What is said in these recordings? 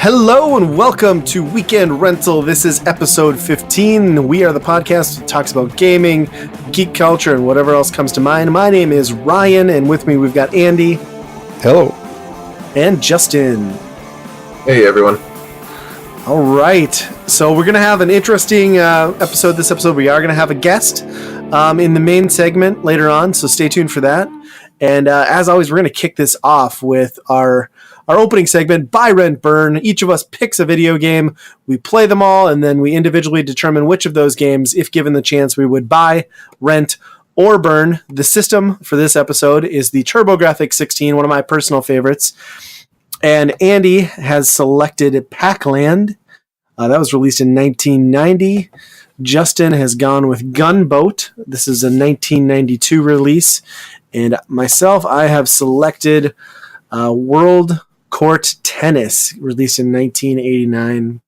Hello and welcome to Weekend Rental. This is episode 15. We are the podcast that talks about gaming, geek culture, and whatever else comes to mind. My name is Ryan, and with me we've got Andy. Hello. And Justin. Hey, everyone. All right. So we're going to have an interesting episode this episode. We are going to have a guest in the main segment later on, so stay tuned for that. And as always, we're going to kick this off with our opening segment, Buy, Rent, Burn. Each of us picks a video game, we play them all, and then we individually determine which of those games, if given the chance, we would buy, rent, or burn. The system for this episode is the TurboGrafx 16, one of my personal favorites. And Andy has selected Pac-Land. That was released in 1990. Justin has gone with Gunboat. This is a 1992 release. And myself, I have selected World Court Tennis, released in 1989.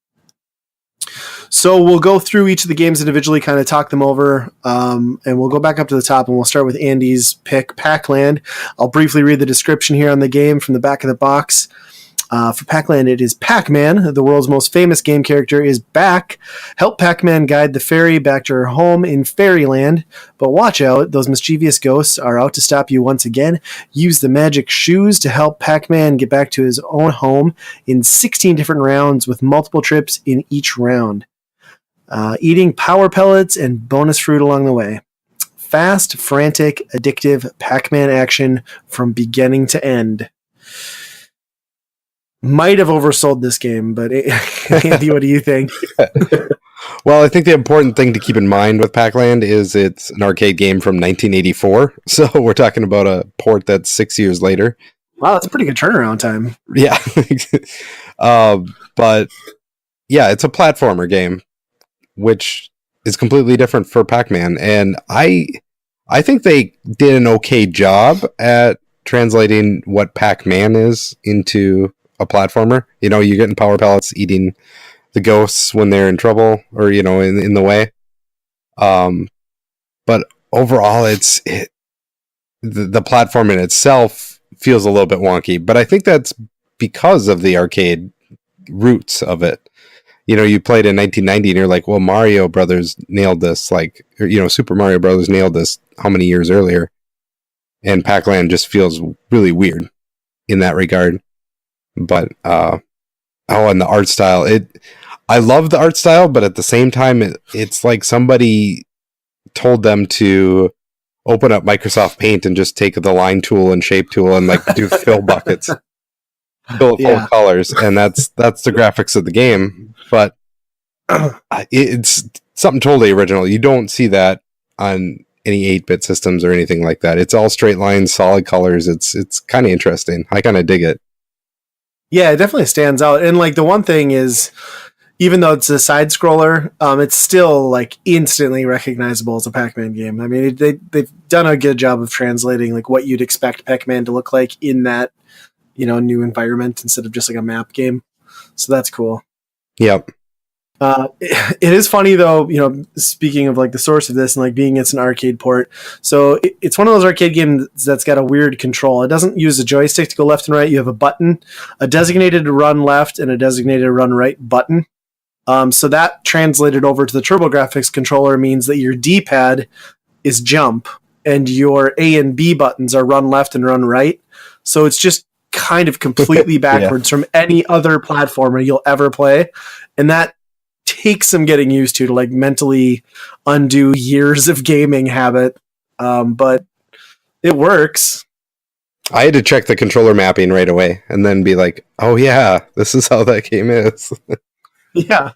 So we'll go through each of the games individually, kind of talk them over, and we'll go back up to the top, and we'll start with Andy's pick, Pac-Land. I'll briefly read the description here on the game from the back of the box. For Pac-Land, it is Pac-Man, the world's most famous game character, is back. Help Pac-Man guide the fairy back to her home in Fairyland. But watch out, those mischievous ghosts are out to stop you once again. Use the magic shoes to help Pac-Man get back to his own home in 16 different rounds with multiple trips in each round. Eating power pellets and bonus fruit along the way. Fast, frantic, addictive Pac-Man action from beginning to end. Might have oversold this game, but Andy, what do you think? Well, I think the important thing to keep in mind with Pac-Land is it's an arcade game from 1984. So we're talking about a port that's 6 years later. Wow, that's a pretty good turnaround time. Yeah. But yeah, it's a platformer game, which is completely different for Pac-Man. And I think they did an okay job at translating what Pac-Man is into a platformer. You know, you're getting power pellets, eating the ghosts when they're in trouble or, you know, in the way. But overall, the platform in itself feels a little bit wonky, but I think that's because of the arcade roots of it. You know, you played in 1990 and you're like, well, Mario Brothers nailed this, like, or, you know, Super Mario Brothers nailed this how many years earlier? And Pac-Land just feels really weird in that regard. But and the art style, I love the art style, but at the same time it's like somebody told them to open up Microsoft Paint and just take the line tool and shape tool and like do fill buckets, fill it full of colors, and that's the graphics of the game. But it's something totally original. You don't see that on any 8-bit systems or anything like that. It's all straight lines, solid colors. It's kind of interesting. I kind of dig it. Yeah, it definitely stands out. And like the one thing is, even though it's a side scroller, it's still like instantly recognizable as a Pac-Man game. I mean, they've done a good job of translating like what you'd expect Pac-Man to look like in that, you know, new environment instead of just like a map game. So that's cool. Yep. It is funny though, you know, speaking of like the source of this and like being it's an arcade port. So it's one of those arcade games that's got a weird control. It doesn't use a joystick to go left and right. You have a button, a designated run left and a designated run right button. So that translated over to the TurboGrafx controller means that your D-pad is jump and your A and B buttons are run left and run right. So it's just kind of completely backwards from any other platformer you'll ever play. And that takes some getting used to like mentally undo years of gaming habit. But it works. I had to check the controller mapping right away and then be like, oh yeah, this is how that game is. Yeah.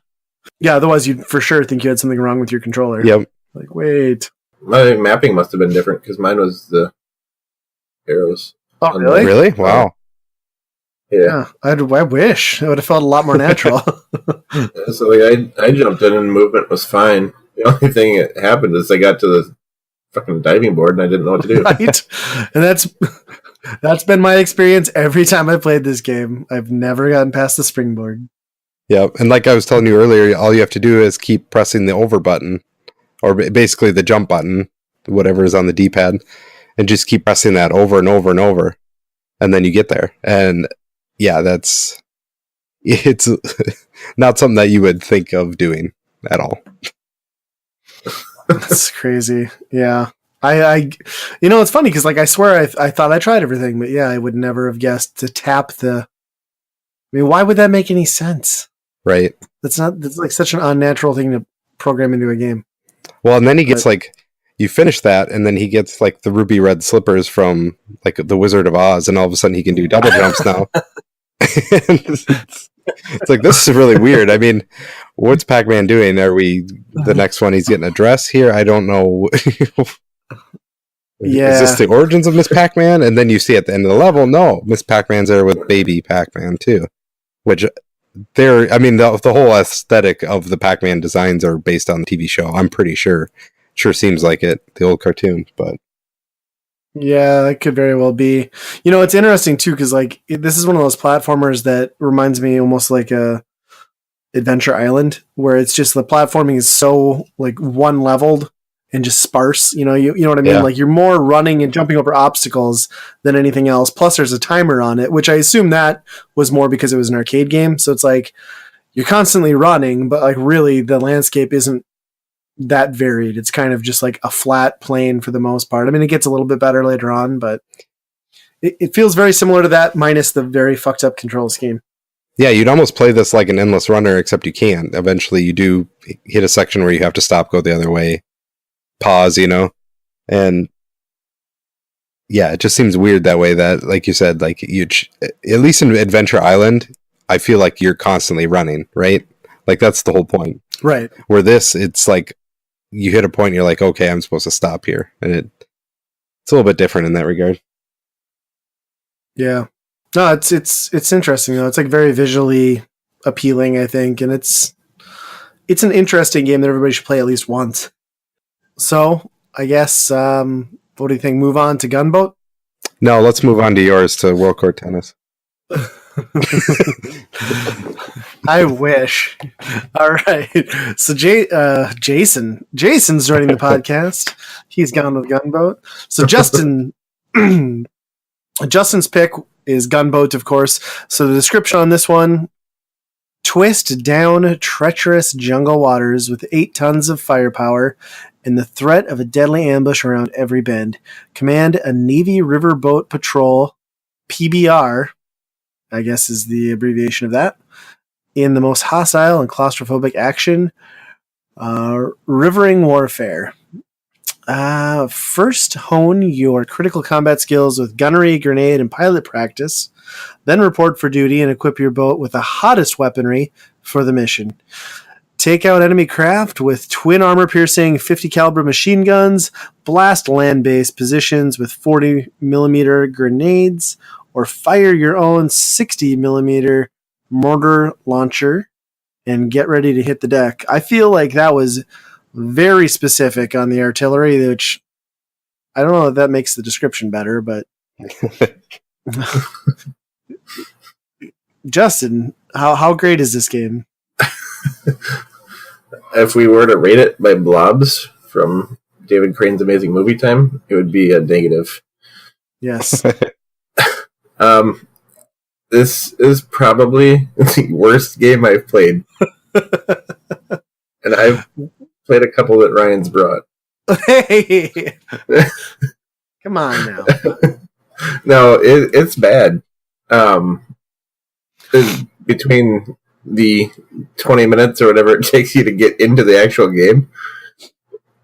Otherwise you'd for sure think you had something wrong with your controller. Yep. Like, wait. My mapping must have been different because mine was the arrows. Oh, really? Really? Wow. Yeah. I wish. It would have felt a lot more natural. So like I jumped in and movement was fine. The only thing that happened is I got to the fucking diving board and I didn't know what to do. Right? And that's been my experience every time I played this game. I've never gotten past the springboard. Yeah, and like I was telling you earlier, all you have to do is keep pressing the over button, or basically the jump button, whatever is on the D-pad, and just keep pressing that over and over and over, and then you get there. And yeah, it's not something that you would think of doing at all. That's crazy. Yeah. I it's funny because like I swear I thought I tried everything, but yeah, I would never have guessed to tap the. I mean, why would that make any sense? Right. That's like such an unnatural thing to program into a game. Well, and then he gets like, you finish that, and then he gets like the ruby red slippers from like the Wizard of Oz, and all of a sudden he can do double jumps now. It's like, this is really weird. I mean, what's Pac-Man doing? Are we the next one? He's getting a dress here. I don't know. Yeah. Is this the origins of Miss Pac-Man? And then you see at the end of the level, no, Miss Pac-Man's there with baby Pac-Man too. Which the whole aesthetic of the Pac-Man designs are based on the TV show. I'm pretty sure. Sure seems like it, the old cartoon, but yeah, it could very well be. It's interesting too because like this is one of those platformers that reminds me almost like a Adventure Island, where it's just the platforming is so like one leveled and just sparse. You know what I mean? Yeah. Like you're more running and jumping over obstacles than anything else. Plus, there's a timer on it, which I assume that was more because it was an arcade game. So it's like you're constantly running, but like really the landscape isn't that varied. It's kind of just like a flat plane for the most part. I mean, it gets a little bit better later on, but it feels very similar to that, minus the very fucked up control scheme. yeah, you'd almost play this like an endless runner, except you can't. Eventually, you do hit a section where you have to stop, go the other way, pause, and yeah, it just seems weird that way. That, like you said, like at least in Adventure Island, I feel like you're constantly running, right? Like that's the whole point. Right. Where it's like you hit a point, and you're like, okay, I'm supposed to stop here, and it's a little bit different in that regard. Yeah. No, it's interesting though. It's like very visually appealing, I think, and it's an interesting game that everybody should play at least once. So, I guess what do you think? Move on to Gunboat? No, let's move on to yours, to World Court Tennis. I wish. All right. So Jason's joining the podcast. He's gone with Gunboat. So Justin's pick is Gunboat, of course. So the description on this one: twist down treacherous jungle waters with 8 tons of firepower and the threat of a deadly ambush around every bend. Command a Navy Riverboat Patrol, PBR, I guess is the abbreviation of that, in the most hostile and claustrophobic action, rivering warfare. First, hone your critical combat skills with gunnery, grenade, and pilot practice. Then report for duty and equip your boat with the hottest weaponry for the mission. Take out enemy craft with twin armor-piercing 50 caliber machine guns. Blast land-based positions with 40 millimeter grenades, or fire your own 60 millimeter mortar launcher and get ready to hit the deck. I feel like that was very specific on the artillery, which I don't know if that makes the description better, but Justin, how great is this game? If we were to rate it by blobs from David Crane's Amazing Movie Time, it would be a negative. Yes. This is probably the worst game I've played. And I've played a couple that Ryan's brought. Hey! Come on now. No, it's bad. Between the 20 minutes or whatever it takes you to get into the actual game,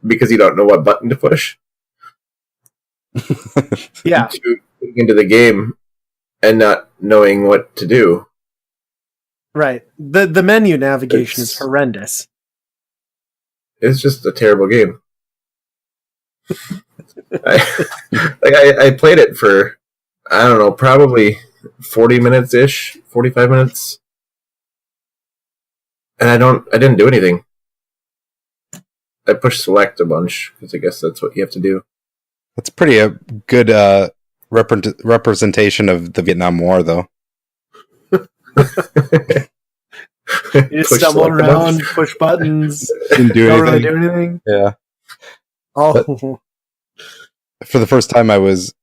because you don't know what button to push. Yeah. To into the game and not knowing what to do. Right. The menu navigation is horrendous. It's just a terrible game. I played it for, I don't know, probably 40 minutes-ish, 45 minutes. And I didn't do anything. I pushed select a bunch, because I guess that's what you have to do. That's pretty a good representation of the Vietnam War, though. You just stumble around, push buttons, Didn't do don't anything. really do anything. Yeah. Oh. for the first time, I was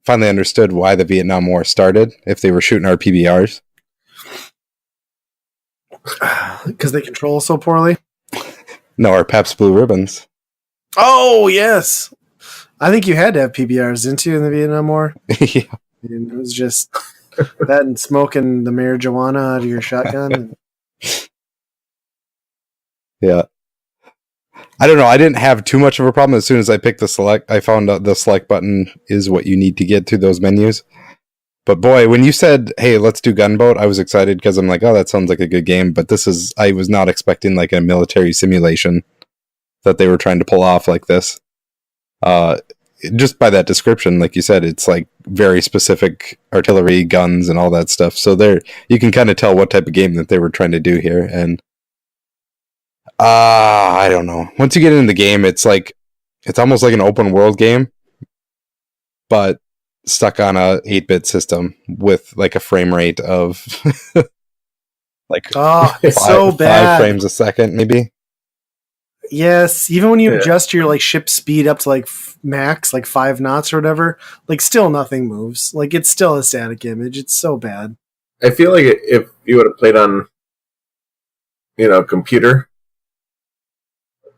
finally understood why the Vietnam War started. If they were shooting our PBRs, Because they control so poorly. no, our Pabst Blue Ribbons. Oh yes, I think you had to have PBRs, didn't you, in the Vietnam War? Yeah. And it was just that and smoking the marijuana out of your shotgun. Yeah. I don't know. I didn't have too much of a problem as soon as I picked the select. I found out the select button is what you need to get to those menus. But boy, when you said, "Hey, let's do Gunboat," I was excited because I'm like, "Oh, that sounds like a good game." But I was not expecting like a military simulation that they were trying to pull off like this. Just by that description, like you said, it's like very specific artillery, guns, and all that stuff. So there, you can kind of tell what type of game that they were trying to do here. And I don't know. Once you get into the game, it's almost like an open world game, but stuck on a 8-bit system with like a frame rate of like Oh, it's so bad. 5 frames a second, maybe. Yes, even when you adjust your like ship speed up to like max, like 5 knots or whatever, like still nothing moves. Like it's still a static image. It's so bad. I feel like if you would have played on, computer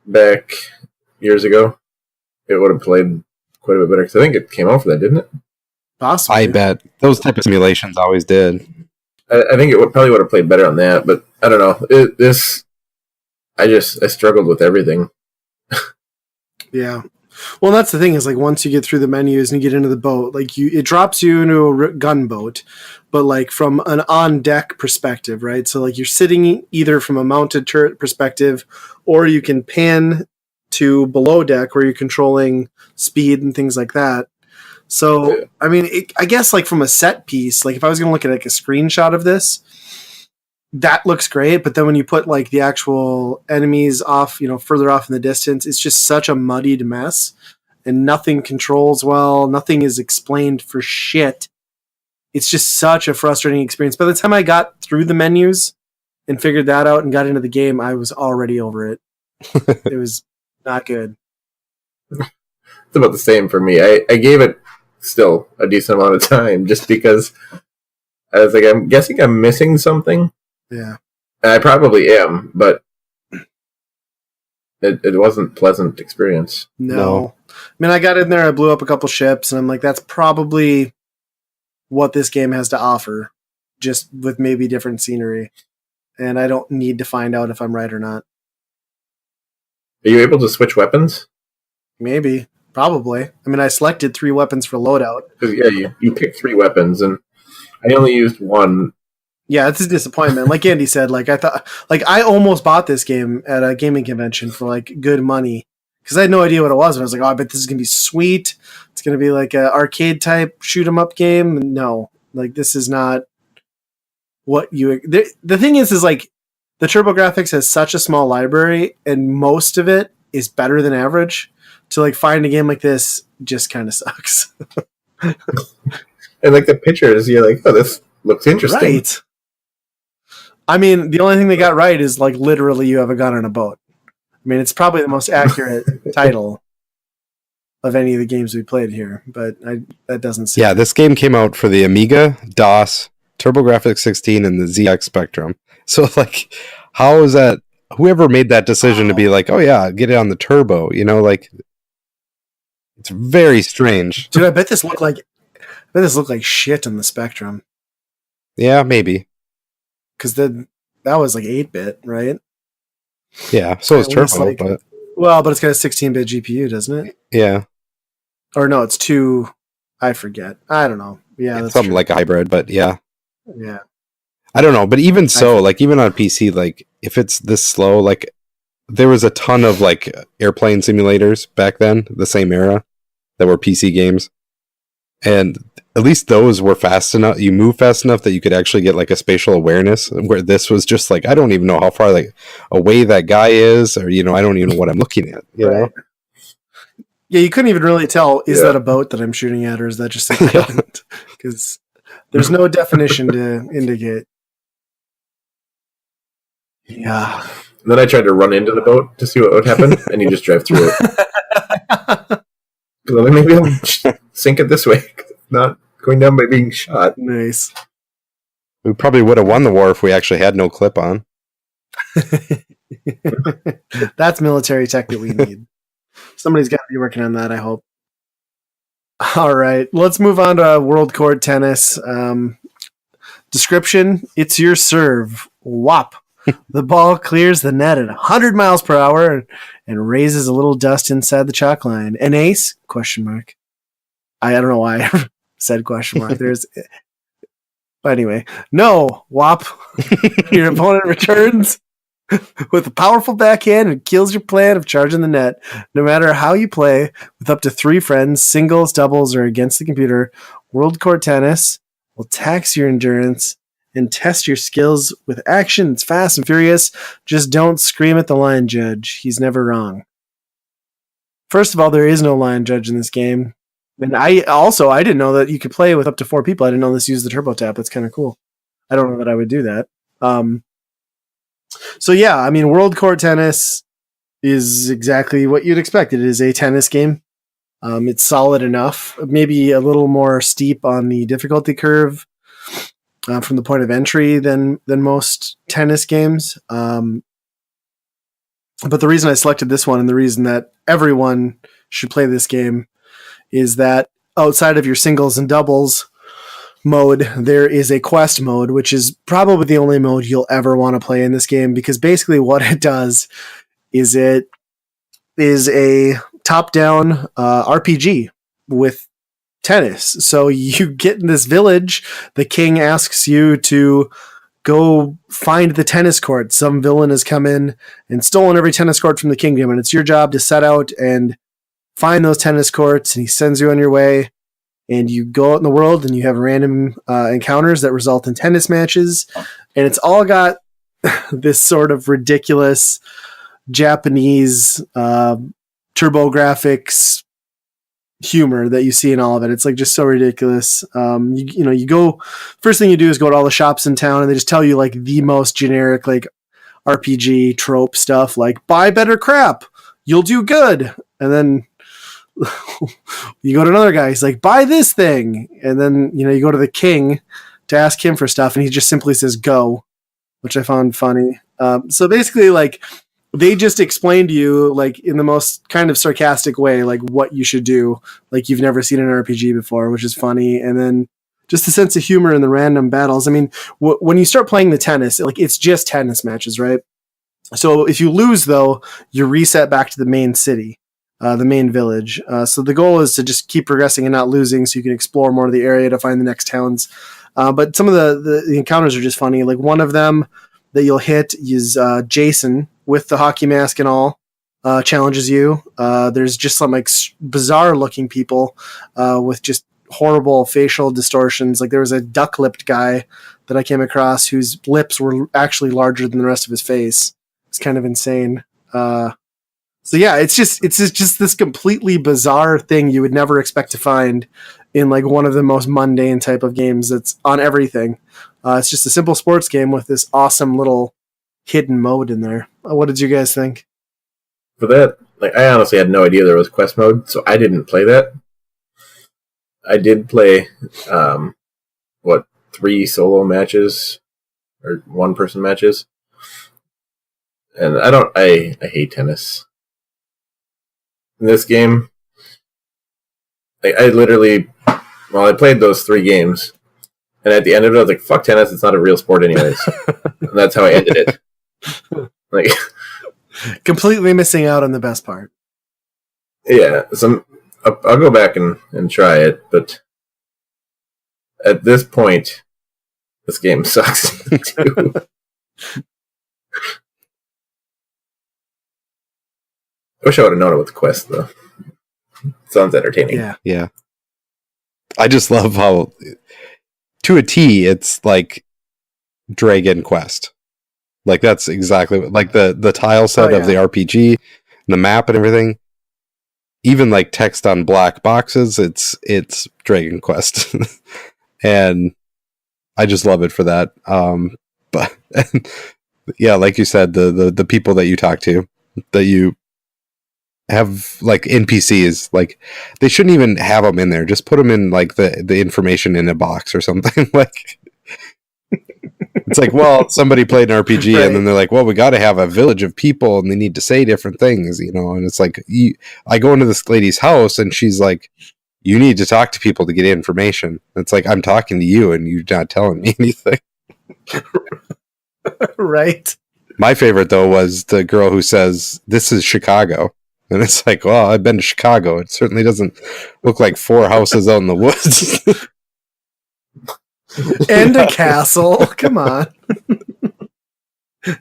back years ago, it would have played quite a bit better. Because I think it came out for that, didn't it? Possibly. I bet those type of simulations always did. I think it probably would have played better on that, but I don't know. I struggled with everything. Yeah. Well, that's the thing is like once you get through the menus and you get into the boat, like it drops you into a gunboat, but like from an on deck perspective, right? So like you're sitting either from a mounted turret perspective, or you can pan to below deck where you're controlling speed and things like that. So I mean, I guess like from a set piece, like if I was going to look at like a screenshot of this, that looks great, but then when you put like the actual enemies off, further off in the distance, it's just such a muddied mess and nothing controls well. Nothing is explained for shit. It's just such a frustrating experience. By the time I got through the menus and figured that out and got into the game, I was already over it. It was not good. It's about the same for me. I gave it still a decent amount of time just because I was like, I'm guessing I'm missing something. Yeah. And I probably am, but it wasn't a pleasant experience. No. I mean, I got in there, I blew up a couple ships, and I'm like, that's probably what this game has to offer, just with maybe different scenery. And I don't need to find out if I'm right or not. Are you able to switch weapons? Maybe. Probably. I mean, I selected 3 weapons for loadout. Yeah, you picked 3 weapons, and I only used one. Yeah, it's a disappointment. Like Andy said, like I thought, like I almost bought this game at a gaming convention for like good money because I had no idea what it was. And I was like, oh, I bet this is gonna be sweet. It's gonna be like an arcade type shoot 'em up game. And no, like this is not what you. The thing is like the TurboGrafx has such a small library, and most of it is better than average. To like find a game like this just kind of sucks. And like the pictures, you're like, oh, this looks interesting. Right. I mean, the only thing they got right is like literally you have a gun on a boat. I mean, it's probably the most accurate title of any of the games we played here, but that doesn't seem. Yeah, this game came out for the Amiga, DOS, TurboGrafx 16, and the ZX Spectrum. So like, how is that? Whoever made that decision to be like, oh yeah, get it on the Turbo, like, it's very strange. Dude, I bet this looked like shit on the Spectrum. Yeah, maybe. Because that was like 8-bit, right? Yeah, so it's Turbo, like, but it's got a 16-bit GPU, doesn't it? Yeah. Or no, it's 2. I forget. I don't know. Yeah, it's something like a hybrid, but yeah. Yeah. I don't know, but even so, like even on PC, like if it's this slow, like there was a ton of like airplane simulators back then, the same era, that were PC games, and at least those were fast enough. You move fast enough that you could actually get like a spatial awareness. Where this was just like I don't even know how far like away that guy is, or I don't even know what I'm looking at. You know? Yeah, you couldn't even really tell. Is that a boat that I'm shooting at, or is that just a island? Because there's no definition to indicate. Yeah. And then I tried to run into the boat to see what would happen, and you just drive through it. So then maybe I'll sink it this way, not going down by being shot. Nice. We probably would have won the war if we actually had no clip on. That's military tech that we need. Somebody's got to be working on that, I hope. All right, let's move on to World Court Tennis. Description: it's your serve. Whop. The ball clears the net at 100 miles per hour and raises a little dust inside the chalk line. An ace? Question mark. I don't know why I said question mark. But anyway, no. Whop. Your opponent returns with a powerful backhand and kills your plan of charging the net. No matter how you play, with up to 3 friends, singles, doubles, or against the computer, World Court Tennis will tax your endurance and test your skills with action. It's fast and furious. Just don't scream at the line judge. He's never wrong. First of all, there is no line judge in this game. And I didn't know that you could play with up to 4 people. I didn't know this used the turbo tap. That's kind of cool. I don't know that I would do that. So yeah, I mean, World Court Tennis is exactly what you'd expect. It is a tennis game. It's solid enough, maybe a little more steep on the difficulty curve from the point of entry than most tennis games. But the reason I selected this one and the reason that everyone should play this game is that outside of your singles and doubles mode, there is a quest mode, which is probably the only mode you'll ever want to play in this game, because basically what it does is it is a top-down RPG with tennis. So you get in this village, the king asks you to go find the tennis court. Some villain has come in and stolen every tennis court from the kingdom, and it's your job to set out and find those tennis courts, and he sends you on your way. And you go out in the world and you have random encounters that result in tennis matches. And it's all got this sort of ridiculous Japanese TurboGrafx humor that you see in all of it. It's like just so ridiculous. You go, first thing you do is go to all the shops in town and they just tell you like the most generic like RPG trope stuff, like buy better crap, you'll do good. And then you go to another guy, he's like, buy this thing. And then, you go to the king to ask him for stuff and he just simply says go, which I found funny. So basically, like, they just explain to you, like, in the most kind of sarcastic way, like, what you should do, like you've never seen an RPG before, which is funny. And then just the sense of humor in the random battles. I mean, when you start playing the tennis, like, it's just tennis matches, right? So if you lose, though, you reset back to the main city. The main village. So the goal is to just keep progressing and not losing so you can explore more of the area to find the next towns. But some of the encounters are just funny. Like one of them that you'll hit is Jason with the hockey mask and all challenges you. There's just some like bizarre looking people with just horrible facial distortions. Like there was a duck-lipped guy that I came across whose lips were actually larger than the rest of his face. It's kind of insane. So yeah, it's just this completely bizarre thing you would never expect to find in like one of the most mundane type of games that's on everything. It's just a simple sports game with this awesome little hidden mode in there. What did you guys think? For that, like, I honestly had no idea there was quest mode, so I didn't play that. I did play 3 solo matches or 1-person matches, and I hate tennis. In this game, I played those 3 games, and at the end of it, I was like, fuck tennis, it's not a real sport anyways. And that's how I ended it. Like, completely missing out on the best part. Yeah, I'll go back and try it, but at this point, this game sucks too. I wish I would have known about the quest, though. Sounds entertaining. Yeah. I just love how, to a T, it's like Dragon Quest. Like, that's exactly like the tile set of the RPG, and the map and everything. Even like text on black boxes, it's Dragon Quest. And I just love it for that. But yeah, like you said, the people that you talk to, that you have like NPCs. Like they shouldn't even have them in there. Just put them in like the information in a box or something. Like it's like, well, somebody played an RPG Right. and then they're like, well, we got to have a village of people and they need to say different things, you know. And it's like, I go into this lady's house and she's like, you need to talk to people to get information. It's like, I'm talking to you and you're not telling me anything. Right. My favorite though was the girl who says, "This is Chicago," and it's like, well, I've been to Chicago. It certainly doesn't look like 4 houses out in the woods. And a castle. Come on.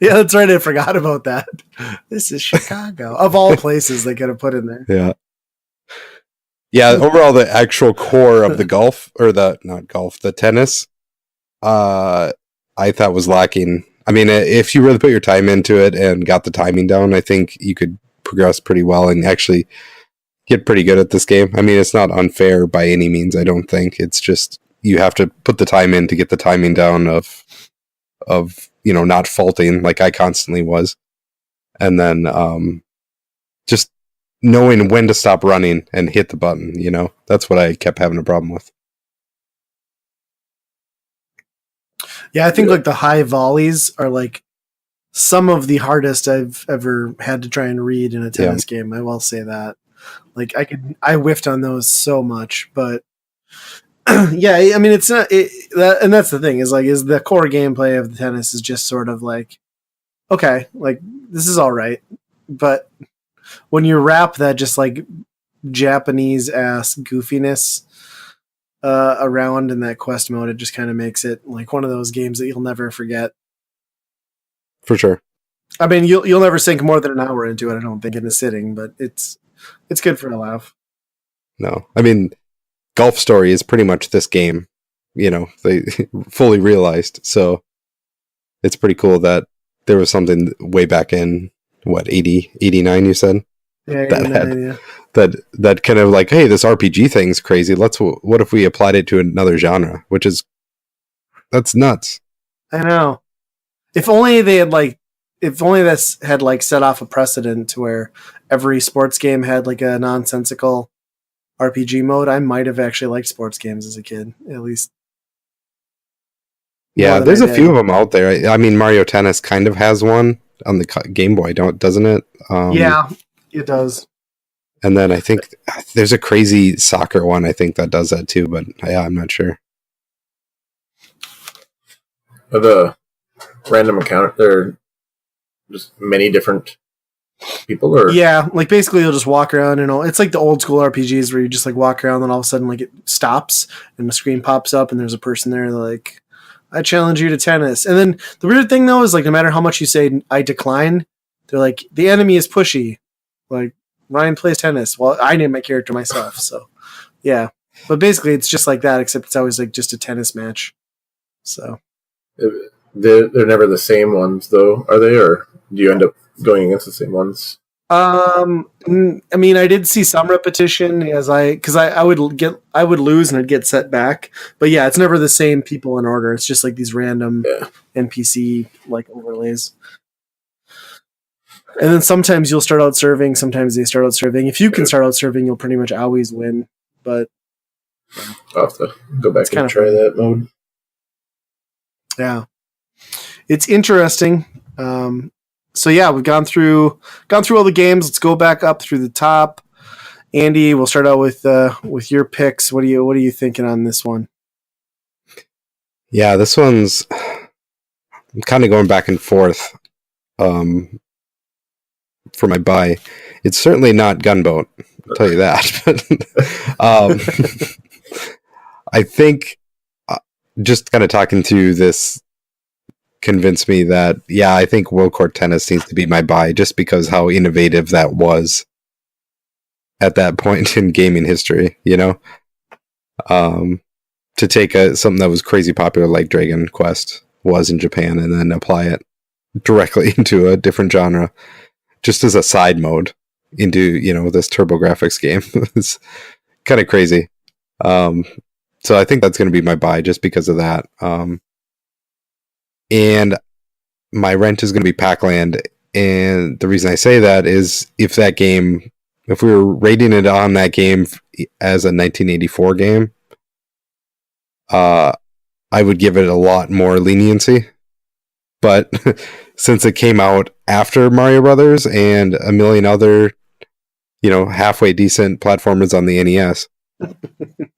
Yeah, that's right. I forgot about that. This is Chicago. Of all places they could have put in there. Yeah. Yeah, overall the actual core of the golf or the tennis I thought was lacking. I mean, if you really put your time into it and got the timing down, I think you could progress pretty well and actually get pretty good at this game. I mean, it's not unfair by any means, I don't think. It's just you have to put the time in to get the timing down of you know, not faulting like I constantly was. And then just knowing when to stop running and hit the button, you know. That's what I kept having a problem with. Yeah, I think like the high volleys are like some of the hardest I've ever had to try and read in a tennis game. I will say that. Like I whiffed on those so much, but yeah, I mean it's not and that's the thing is the core gameplay of the tennis is just sort of like, okay, like this is all right, but when you wrap that just like Japanese ass goofiness around in that quest mode, it just kind of makes it like one of those games that you'll never forget. For sure. I mean, you'll never sink more than an hour into it, I don't think, in a sitting, but it's good for a laugh. No. I mean, Golf Story is pretty much this game, you know, they fully realized. So it's pretty cool that there was something way back in, what, 80, 89, you said? Yeah, that kind of like, hey, this RPG thing's crazy. What if we applied it to another genre? That's nuts. I know. If only this had like set off a precedent to where every sports game had like a nonsensical RPG mode, I might have actually liked sports games as a kid, at least. Yeah, there's a few of them out there. I mean, Mario Tennis kind of has one on the Game Boy, doesn't it? Yeah, it does. And then I think there's a crazy soccer one, I think, that does that too, but yeah, I'm not sure. The random account, they're just many different people, or yeah, like basically you'll just walk around and it's like the old school RPGs where you just like walk around and all of a sudden like it stops and the screen pops up and there's a person there like, I challenge you to tennis. And then the weird thing though is like no matter how much you say I decline, they're like, the enemy is pushy. Like Ryan plays tennis. Well, I named my character myself, so yeah. But basically it's just like that, except it's always like just a tennis match. So they're never the same ones though, are they? Or do you end up going against the same ones? I mean, I did see some repetition because I would lose and I'd get set back, but yeah, it's never the same people in order. It's just like these random NPC like overlays. And then sometimes you'll start out serving, sometimes they start out serving. If you can start out serving, you'll pretty much always win. But I'll have to go back and try that mode. Yeah, it's interesting. So yeah, we've gone through all the games. Let's go back up through the top. Andy, we'll start out with your picks. What are you thinking on this one? Yeah, this one's I'm kind of going back and forth for my buy. It's certainly not Gunboat, I'll tell you that. I think just kind of talking through this convinced me that, yeah, I think World Court Tennis needs to be my buy just because how innovative that was at that point in gaming history, you know? To take something that was crazy popular like Dragon Quest was in Japan and then apply it directly into a different genre just as a side mode into, you know, this TurboGrafx game. It's kind of crazy. So I think that's going to be my buy just because of that. And my rent is going to be Pac-Land. And the reason I say that is if that game if we were rating it on that game as a 1984 game, I would give it a lot more leniency. But since it came out after Mario Brothers and a million other, halfway decent platformers on the NES,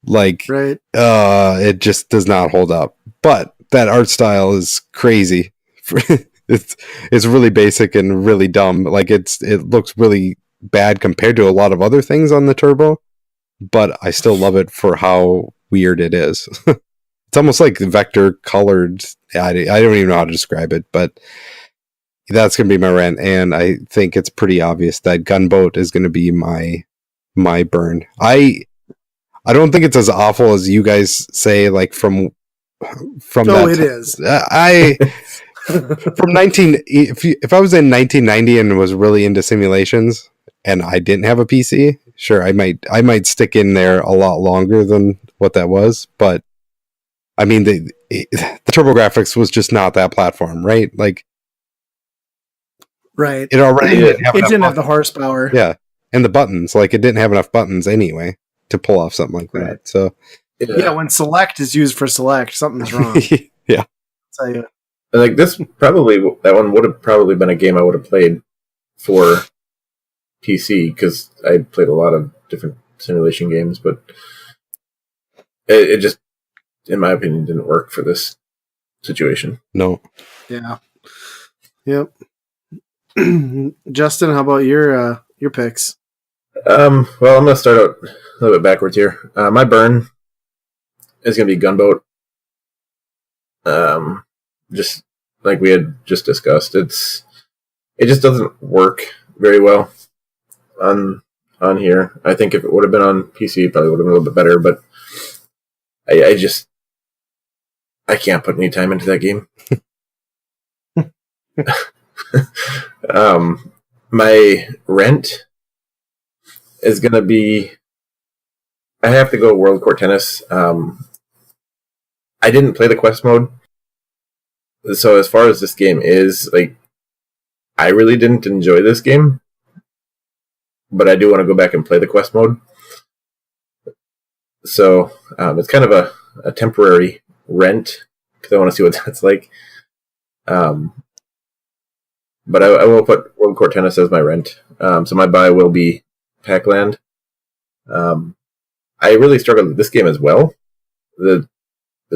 like, Right. it just does not hold up. But that art style is crazy. It's really basic and really dumb. Like, it looks really bad compared to a lot of other things on the Turbo, but I still love it for how weird it is. It's almost like vector colored. I don't even know how to describe it, but that's going to be my rant. And I think it's pretty obvious that Gunboat is going to be my burn. I don't think it's as awful as you guys say, like from Oh, it is. From if I was in 1990 and was really into simulations and I didn't have a PC, sure, I might stick in there a lot longer than what that was. But I mean, the TurboGrafx was just not that platform, right? Like, right. It already didn't have the horsepower. Yeah, and the buttons, like, it didn't have enough buttons anyway to pull off something like Right. that. So yeah, when select is used for select, something's wrong. Yeah. I'll tell you. Like, that one would have probably been a game I would have played for PC, because I played a lot of different simulation games, but it just, in my opinion, didn't work for this situation. No. Yeah. Yep. Justin, how about your picks? Well, I'm going to start out a little bit backwards here. My burn is going to be Gunboat. Just like we had just discussed, it just doesn't work very well on here. I think if it would have been on PC, it probably would have been a little bit better, but I can't put any time into that game. My rent is going to be, I have to go World Court Tennis. I didn't play the quest mode, so as far as this game is, like, I really didn't enjoy this game, but I do want to go back and play the quest mode. So it's kind of a temporary rent, because I want to see what that's like. But I will put World Court Tennis as my rent. So my buy will be Pac-Land. I really struggled with this game as well. The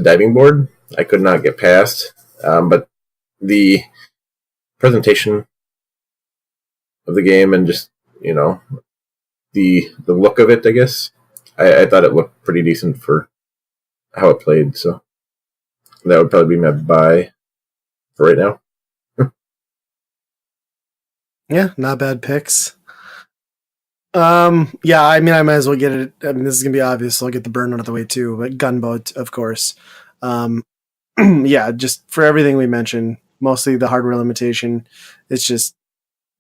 diving board, I could not get past. But the presentation of the game and just, the look of it, I guess, I thought it looked pretty decent for how it played. So that would probably be my buy for right now. Yeah, not bad picks. Yeah, I mean, I might as well get it. I mean, this is gonna be obvious, so I'll get the burn out of the way too. But Gunboat, of course. Yeah, just for everything we mentioned, mostly the hardware limitation. It's just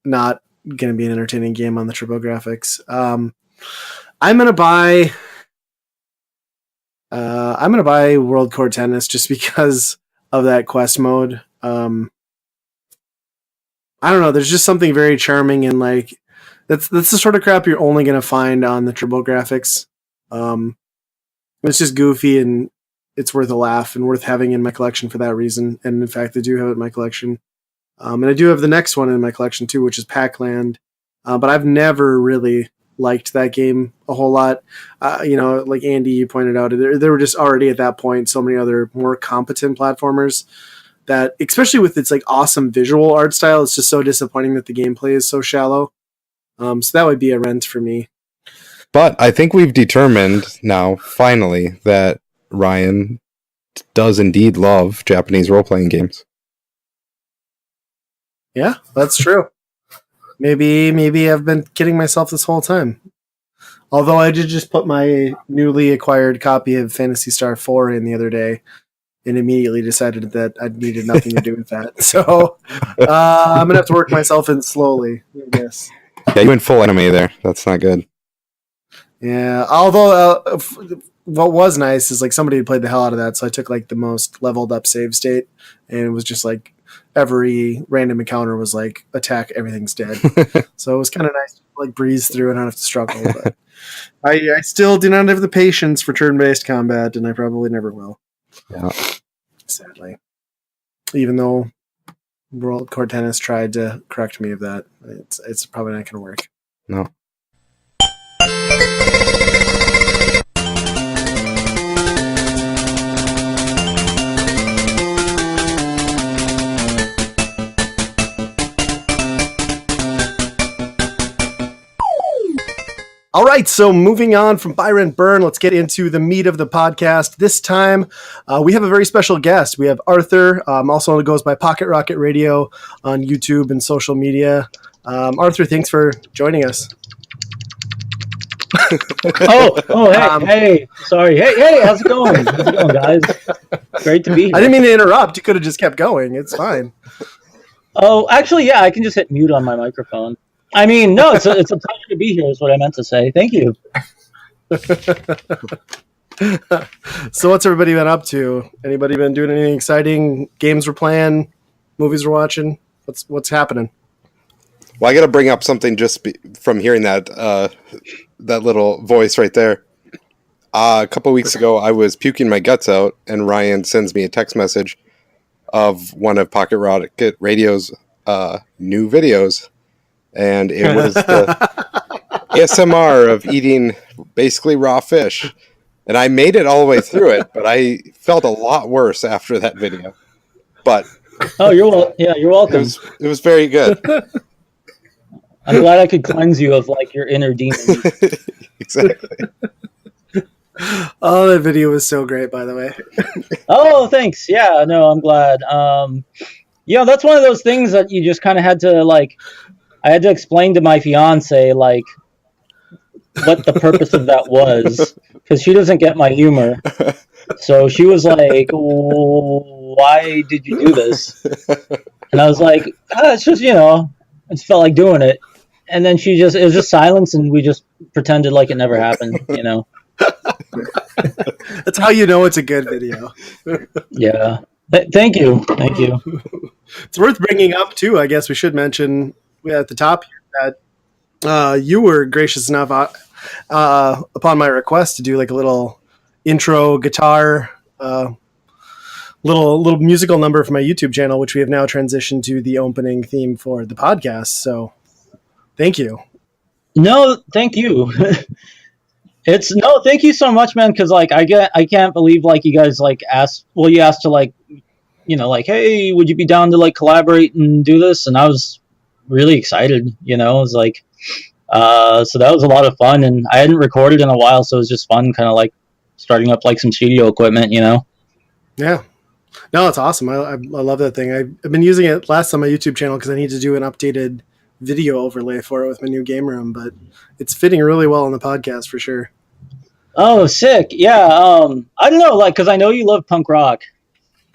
not gonna be an entertaining game on the TurboGrafx. I'm gonna buy World Court Tennis just because of that quest mode. I don't know. There's just something very charming and, like, that's the sort of crap you're only gonna find on the TurboGrafx. It's just goofy and it's worth a laugh and worth having in my collection for that reason. And in fact, I do have it in my collection. And I do have the next one in my collection too, which is Pac-Land. But I've never really liked that game a whole lot. Like Andy, you pointed out, there were just already at that point so many other more competent platformers that, especially with its, like, awesome visual art style, it's just so disappointing that the gameplay is so shallow. So that would be a rent for me. But I think we've determined now, finally, that Ryan does indeed love Japanese role-playing games. Yeah, that's true. Maybe I've been kidding myself this whole time. Although I did just put my newly acquired copy of Phantasy Star 4 in the other day and immediately decided that I needed nothing to do with that. So I'm going to have to work myself in slowly, I guess. Yeah, you went full anime there. That's not good. Yeah, although what was nice is, like, somebody had played the hell out of that, so I took, like, the most leveled up save state, and it was just like every random encounter was like attack, everything's dead. So it was kind of nice to like breeze through and not have to struggle. But I still do not have the patience for turn-based combat, and I probably never will. Yeah. Sadly, even though World Court Tennis tried to correct me of that, it's probably not going to work. No. All right, so moving on from Byron Byrne, let's get into the meat of the podcast. This time, we have a very special guest. We have Arthur, also goes by Pocket Rocket Radio on YouTube and social media. Arthur, thanks for joining us. Hey, sorry. Hey, how's it going? How's it going, guys? Great to be here. I didn't mean to interrupt. You could have just kept going. It's fine. Oh, actually, yeah, I can just hit mute on my microphone. I mean, no, it's a pleasure to be here is what I meant to say. Thank you. So what's everybody been up to? Anybody been doing anything exciting? Games we're playing? Movies we're watching? What's happening? Well, I got to bring up something just from hearing that little voice right there. A couple weeks ago, I was puking my guts out, and Ryan sends me a text message of one of Pocket Rocket Radio's new videos. And it was the ASMR of eating basically raw fish. And I made it all the way through it, but I felt a lot worse after that video. But you're welcome. It was very good. I'm glad I could cleanse you of like your inner demon. Exactly. Oh, that video was so great, by the way. Oh, thanks. Yeah, no, I'm glad. That's one of those things that you just kind of had to like. I had to explain to my fiance like what the purpose of that was because she doesn't get my humor. So she was like, "Why did you do this?" And I was like, "It's just I just felt like doing it." And then it was just silence, and we just pretended like it never happened. That's how you know it's a good video. Yeah. Thank you. It's worth bringing up too. I guess we should mention at the top here that you were gracious enough upon my request to do like a little intro guitar, little musical number for my YouTube channel, which we have now transitioned to the opening theme for the podcast. So, thank you. No, thank you. Thank you so much, man. Because like I can't believe like you guys like asked. Well, you asked to like, like, hey, would you be down to like collaborate and do this? And I was really excited. It was like, so that was a lot of fun, and I hadn't recorded in a while, so it was just fun, kind of like starting up like some studio equipment. Yeah. No, it's awesome. I love that thing. I've been using it less on my YouTube channel because I need to do an updated video overlay for it with my new game room, but it's fitting really well on the podcast for sure. Oh, sick. Yeah. I don't know, like, because I know you love punk rock.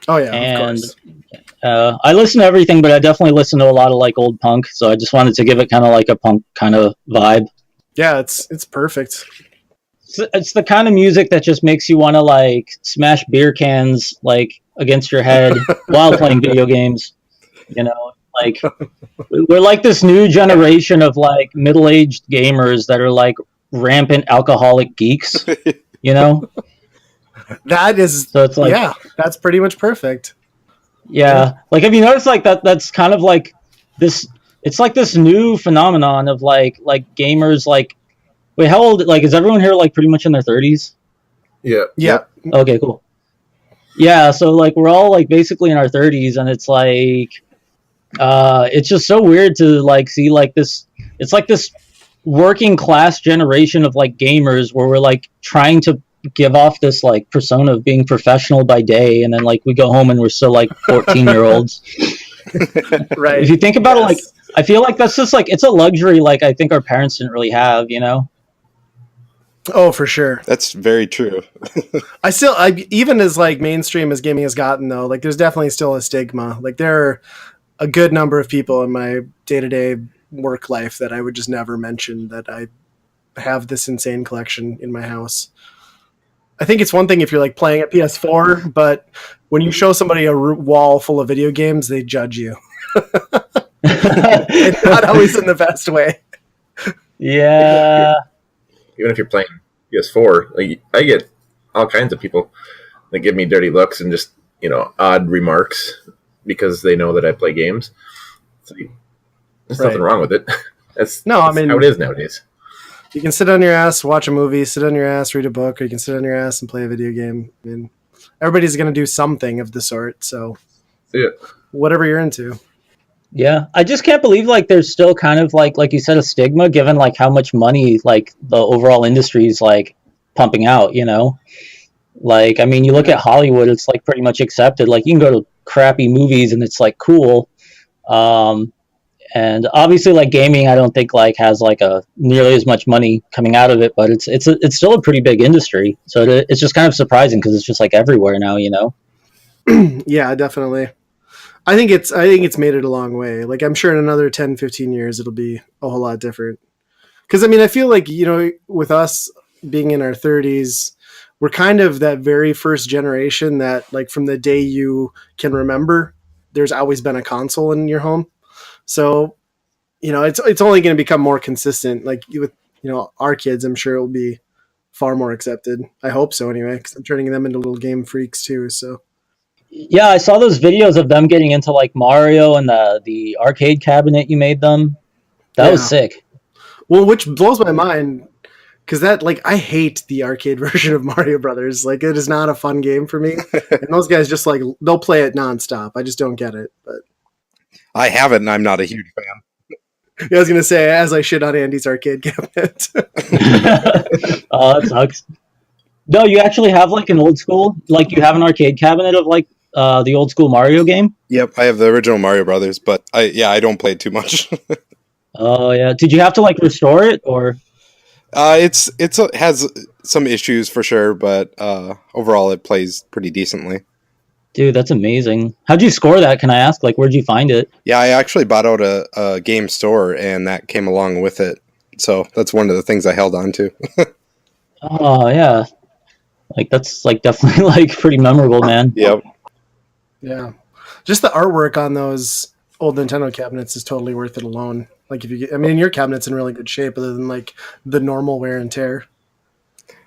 Oh yeah, and, of course. I listen to everything, but I definitely listen to a lot of like old punk. So I just wanted to give it kind of like a punk kind of vibe. Yeah, it's perfect. It's the kind of music that just makes you want to like smash beer cans like against your head while playing video games. Like we're like this new generation of like middle-aged gamers that are like rampant alcoholic geeks. That is, so it's like, yeah, that's pretty much perfect. Yeah. Like, have you noticed like that's kind of like this, it's like this new phenomenon of like gamers, like, wait, how old, like, is everyone here like pretty much in their 30s? Yeah. Okay, cool. Yeah. So like, we're all like basically in our 30s, and it's like, it's just so weird to like see like this, it's like this working class generation of like gamers where we're like trying to give off this like persona of being professional by day, and then like we go home and we're still like 14-year-olds. Right. If you think about it, like I feel like that's just like, it's a luxury like I think our parents didn't really have. Oh, for sure. That's very true. I even as like mainstream as gaming has gotten though, like there's definitely still a stigma. Like there are a good number of people in my day-to-day work life that I would just never mention that I have this insane collection in my house. I think it's one thing if you're like playing at PS4, but when you show somebody a wall full of video games, they judge you. It's not always in the best way. Yeah. Even if you're playing PS4, like I get all kinds of people that give me dirty looks and just odd remarks because they know that I play games. So there's nothing wrong with it. That's how it is nowadays. You can sit on your ass, watch a movie, sit on your ass, read a book, or you can sit on your ass and play a video game. I mean, everybody's going to do something of the sort. So, whatever you're into. Yeah, I just can't believe like there's still kind of like you said, a stigma given like how much money like the overall industry is like pumping out. Like I mean, you look at Hollywood, it's like pretty much accepted. Like you can go to crappy movies and it's like cool. And obviously, like gaming, I don't think like has like a nearly as much money coming out of it, but it's still a pretty big industry. So it's just kind of surprising because it's just like everywhere now. Yeah, definitely. I think it's made it a long way. Like I'm sure in another 10, 15 years it'll be a whole lot different. Because I mean, I feel like with us being in our 30s, we're kind of that very first generation that like from the day you can remember, there's always been a console in your home. So, it's only going to become more consistent. Like with, our kids, I'm sure it will be far more accepted. I hope so anyway, because I'm turning them into little game freaks too. So, yeah, I saw those videos of them getting into like Mario and the arcade cabinet you made them. That was sick. Well, which blows my mind because that like I hate the arcade version of Mario Brothers. Like it is not a fun game for me. And those guys just like they'll play it nonstop. I just don't get it. But I have it, and I'm not a huge fan. I was gonna say, as I shit on Andy's arcade cabinet. Oh, that sucks. No, you actually have like an old school, like you have an arcade cabinet of like the old school Mario game. Yep, I have the original Mario Brothers, but I don't play it too much. Oh yeah, did you have to like restore it or? It has some issues for sure, but overall it plays pretty decently. Dude, that's amazing. How'd you score that? Can I ask? Like, where'd you find it? Yeah, I actually bought out a game store, and that came along with it. So that's one of the things I held on to. Oh, yeah. Like, that's, like, definitely, like, pretty memorable, man. Yep. Yeah. Just the artwork on those old Nintendo cabinets is totally worth it alone. Like, your cabinet's in really good shape other than, like, the normal wear and tear.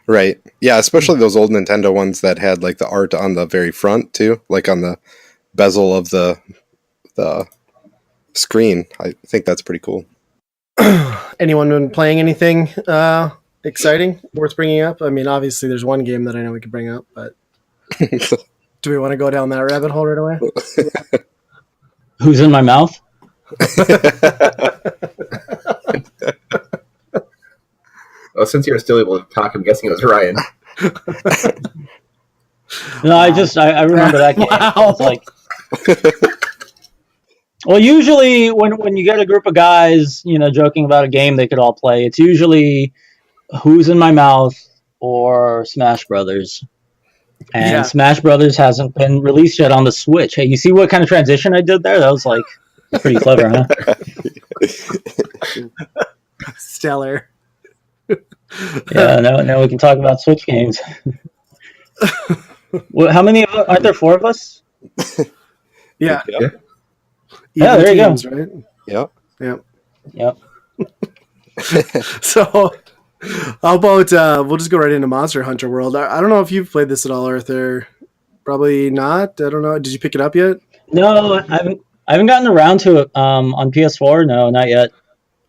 Right. Yeah, especially those old Nintendo ones that had like the art on the very front too, like on the bezel of the screen. I think that's pretty cool. Anyone been playing anything exciting worth bringing up? I mean, obviously there's one game that I know we could bring up, but do we want to go down that rabbit hole right away? Who's in my mouth? Well, since you're still able to talk, I'm guessing it was Ryan. No, I remember that game. Wow. It's like, well, usually when you get a group of guys, joking about a game they could all play, it's usually Who's in My Mouth or Smash Brothers. And Smash Brothers hasn't been released yet on the Switch. Hey, you see what kind of transition I did there? That was like pretty clever, huh? Stellar. Yeah, now we can talk about Switch games. How many aren't there? 4 of us? Yeah. Yeah, there you teams, go. Right? Yep. So, how about we'll just go right into Monster Hunter World. I don't know if you've played this at all, Arthur. Probably not. I don't know. Did you pick it up yet? No, I haven't gotten around to it on PS4. No, not yet.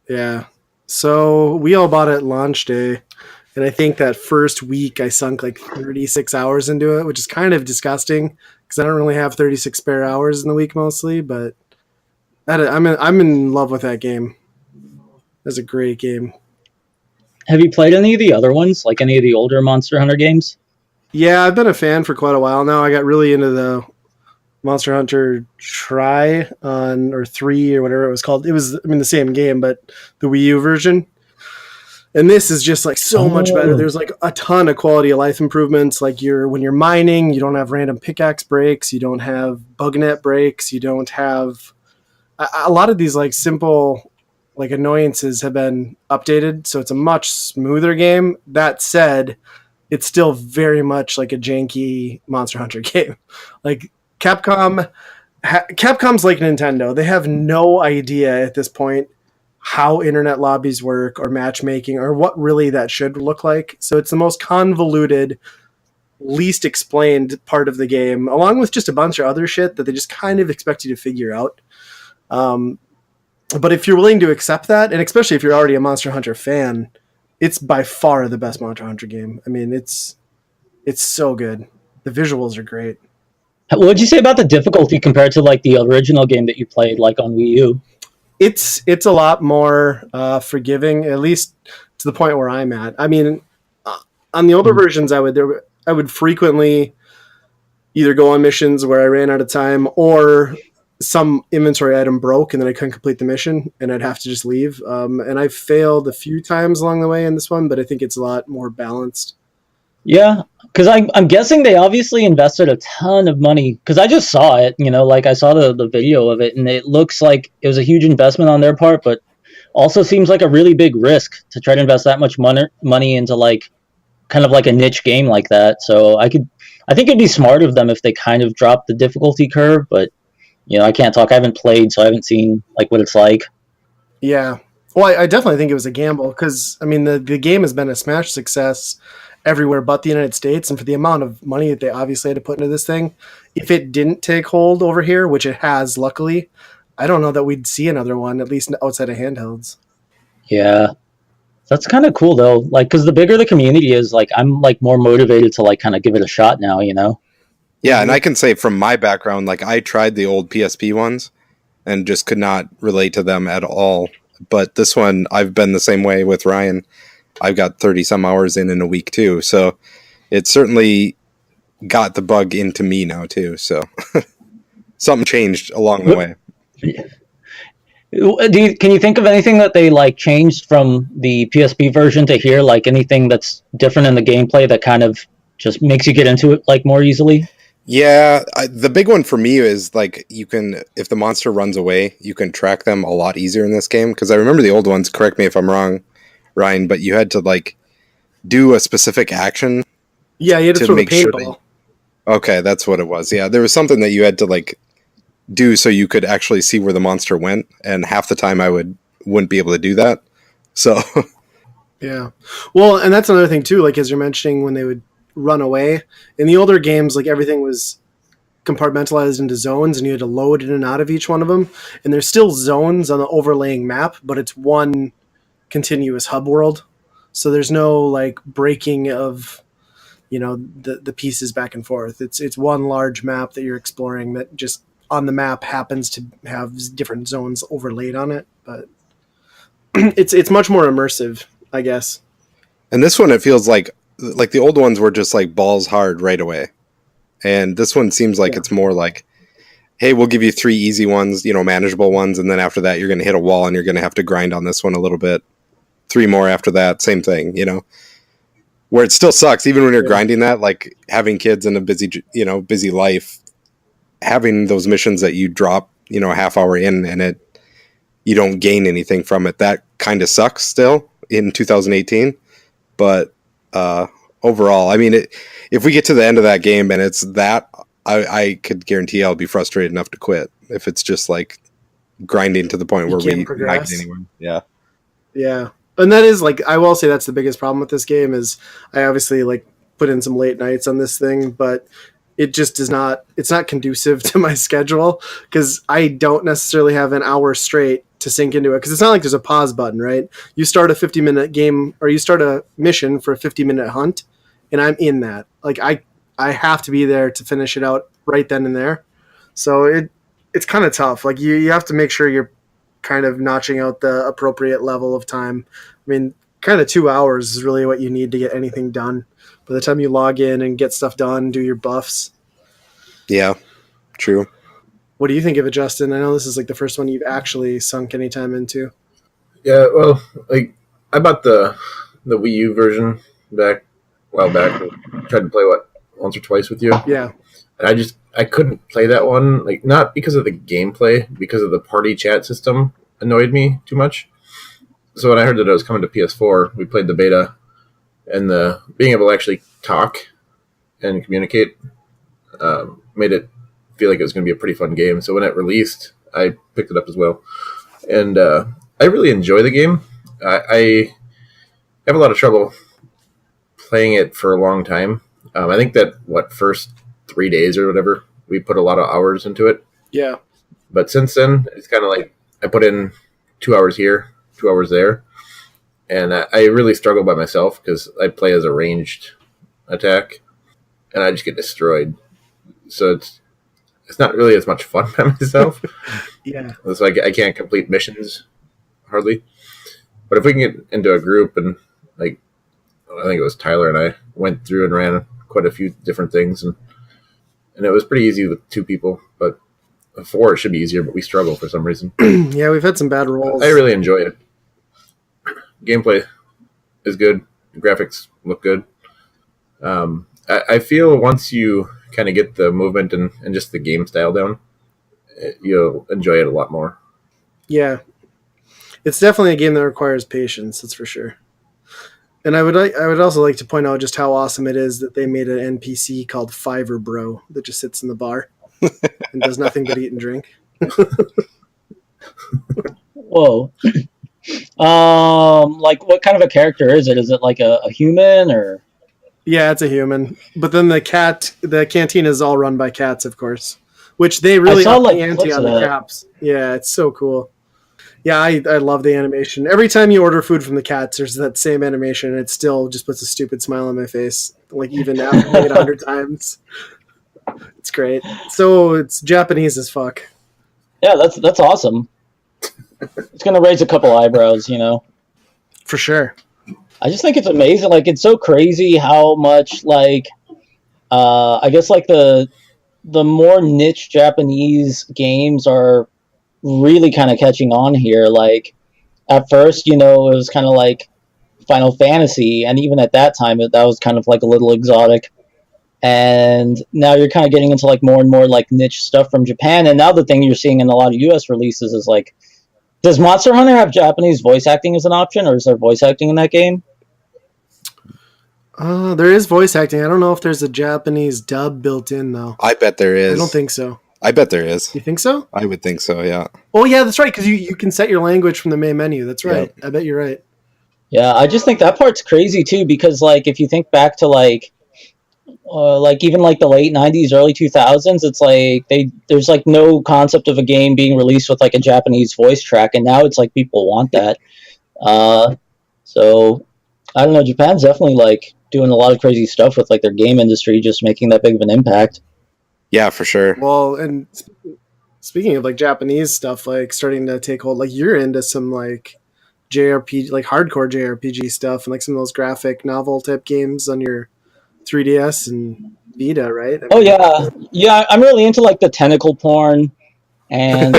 Yeah. So we all bought it launch day, and I think that first week I sunk like 36 hours into it, which is kind of disgusting because I don't really have 36 spare hours in the week mostly. But I'm in love with that game. That's a great game. Have you played any of the other ones, like any of the older Monster Hunter games? Yeah, I've been a fan for quite a while now. I got really into the Monster Hunter Tri or 3 or whatever it was called. It was, the same game, but the Wii U version. And this is just like so much better. There's like a ton of quality of life improvements. Like when you're mining, you don't have random pickaxe breaks. You don't have bug net breaks. You don't have a lot of these like simple like annoyances have been updated. So it's a much smoother game. That said, it's still very much like a janky Monster Hunter game. Like Capcom's like Nintendo. They have no idea at this point how internet lobbies work or matchmaking or what really that should look like. So it's the most convoluted, least explained part of the game, along with just a bunch of other shit that they just kind of expect you to figure out. But if you're willing to accept that, and especially if you're already a Monster Hunter fan, it's by far the best Monster Hunter game. I mean, it's so good. The visuals are great. What would you say about the difficulty compared to like the original game that you played, like on Wii U? It's a lot more forgiving, at least to the point where I'm at. I mean, on the older versions, I would frequently either go on missions where I ran out of time, or some inventory item broke and then I couldn't complete the mission and I'd have to just leave. And I failed a few times along the way in this one, but I think it's a lot more balanced. Yeah, because I'm guessing they obviously invested a ton of money. Because I just saw it, like I saw the video of it, and it looks like it was a huge investment on their part, but also seems like a really big risk to try to invest that much money into like kind of like a niche game like that. So I think it'd be smart of them if they kind of dropped the difficulty curve, but I can't talk. I haven't played, so I haven't seen like what it's like. Yeah. Well, I definitely think it was a gamble because, I mean, the game has been a smash success everywhere but the United States. And for the amount of money that they obviously had to put into this thing, if it didn't take hold over here, which it has, luckily, I don't know that we'd see another one, at least outside of handhelds. Yeah. That's kind of cool, though. Like, because the bigger the community is, like, I'm, like, more motivated to, like, kind of give it a shot now, Yeah, and I can say from my background, like, I tried the old PSP ones and just could not relate to them at all. But this one, I've been the same way with Ryan. I've got 30-some hours in a week, too. So it certainly got the bug into me now, too. So something changed along the way. Can you think of anything that they, like, changed from the PSP version to here? Like, anything that's different in the gameplay that kind of just makes you get into it, like, more easily? Yeah, the big one for me is, like, you can, if the monster runs away, you can track them a lot easier in this game. Because I remember the old ones, correct me if I'm wrong, Ryan, but you had to, like, do a specific action. Yeah, you had to throw the paintball. Okay, that's what it was. Yeah, there was something that you had to, like, do so you could actually see where the monster went, and half the time I wouldn't be able to do that. So yeah. Well, and that's another thing, too, like, as you're mentioning, when they would run away. In the older games, like, everything was compartmentalized into zones and you had to load in and out of each one of them, and there's still zones on the overlaying map, but it's one continuous hub world, so there's no like breaking of the pieces back and forth. It's one large map that you're exploring that just on the map happens to have different zones overlaid on it, but it's much more immersive, I guess. And this one, it feels like the old ones were just like balls hard right away. And this one seems like it's more like, hey, we'll give you 3 easy ones, manageable ones. And then after that, you're going to hit a wall and you're going to have to grind on this one a little bit. 3 more after that, same thing, where it still sucks. Even when you're grinding that, like having kids in a busy life, having those missions that you drop, a half hour in and you don't gain anything from it. That kind of sucks still in 2018. But overall, I mean, if we get to the end of that game and it's that, I could guarantee I'll be frustrated enough to quit if it's just like grinding to the point where we not get anywhere. Yeah. Yeah. And that is like, I will say that's the biggest problem with this game is I obviously like put in some late nights on this thing, but it just it's not conducive to my schedule because I don't necessarily have an hour straight to sink into it. Cause it's not like there's a pause button, right? You start a 50-minute game or you start a mission for a 50-minute hunt and I'm in that. Like I have to be there to finish it out right then and there. So it's kind of tough. Like you have to make sure you're kind of notching out the appropriate level of time. I mean, kind of 2 hours is really what you need to get anything done. By the time you log in and get stuff done, do your buffs. Yeah, true. What do you think of it, Justin? I know this is like the first one you've actually sunk any time into. Yeah, well, like I bought the Wii U version a while back. And tried to play once or twice with you. Yeah. And I couldn't play that one, like not because of the gameplay, because of the party chat system annoyed me too much. So when I heard that it was coming to PS4, we played the beta, and being able to actually talk and communicate made it feel like it was going to be a pretty fun game. So when it released, I picked it up as well, and I really enjoy the game. I have a lot of trouble playing it for a long time. I think that first 3 days or whatever, we put a lot of hours into it. Yeah. But since then, it's kind of like I put in 2 hours here, 2 hours there, and I really struggle by myself because I play as a ranged attack, and I just get destroyed. So it's not really as much fun by myself. Yeah. So I can't complete missions hardly. But if we can get into a group and like I think it was Tyler and I went through and ran quite a few different things, and it was pretty easy with 2 people. But 4 it should be easier, but we struggle for some reason. Yeah, we've had some bad rolls. I really enjoy it. Gameplay is good. The graphics look good. I feel once you kind of get the movement and just the game style down, you'll enjoy it a lot more. Yeah. It's definitely a game that requires patience, that's for sure. And I would also like to point out just how awesome it is that they made an NPC called Fiverr Bro that just sits in the bar and does nothing but eat and drink. Whoa. Like what kind of a character is it? Is it like a human or? Yeah, it's a human. But then the canteen is all run by cats, of course, which they really up the ante on the caps. Yeah, it's so cool. Yeah, I love the animation. Every time you order food from the cats, there's that same animation, and it still just puts a stupid smile on my face, like even after playing it 100 times. It's great. So it's Japanese as fuck. Yeah, that's awesome. It's gonna raise a couple eyebrows, you know. For sure. I just think it's amazing. Like it's so crazy how much like I guess like the more niche Japanese games are really kind of catching on here. Like at first, you know, it was kind of like Final Fantasy, and even at that time, that was kind of like a little exotic. And now you're kind of getting into like more and more like niche stuff from Japan. And now the thing you're seeing in a lot of US releases is like, does Monster Hunter have Japanese voice acting as an option, or is there voice acting in that game? There is voice acting. I don't know if there's a Japanese dub built in, though. I bet there is. I don't think so. I bet there is. You think so? I would think so, yeah. Oh, yeah, that's right, because you can set your language from the main menu. That's right. Yep. I bet you're right. Yeah, I just think that part's crazy, too, because, like, if you think back to, like even, like, the late 90s, early 2000s, it's, like, there's, like, no concept of a game being released with, like, a Japanese voice track, and now it's, like, people want that. So, I don't know, Japan's definitely, like, doing a lot of crazy stuff with, like, their game industry, just making that big of an impact. Yeah, for sure. Well, and speaking of like Japanese stuff, like starting to take hold, like you're into some like JRPG, like hardcore JRPG stuff, and like some of those graphic novel type games on your 3DS and Vita, right? I mean, yeah. I'm really into like the tentacle porn, and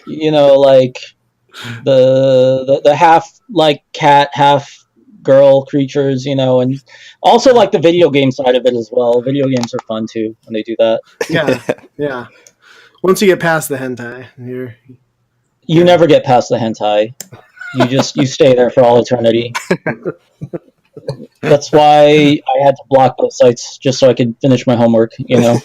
you know, like the half like cat, half girl creatures, you know, and also like the video game side of it as well. Video games are fun too when they do that. Yeah. Once you get past the hentai, you never get past the hentai. You stay there for all eternity. That's why I had to block those sites just so I could finish my homework, you know.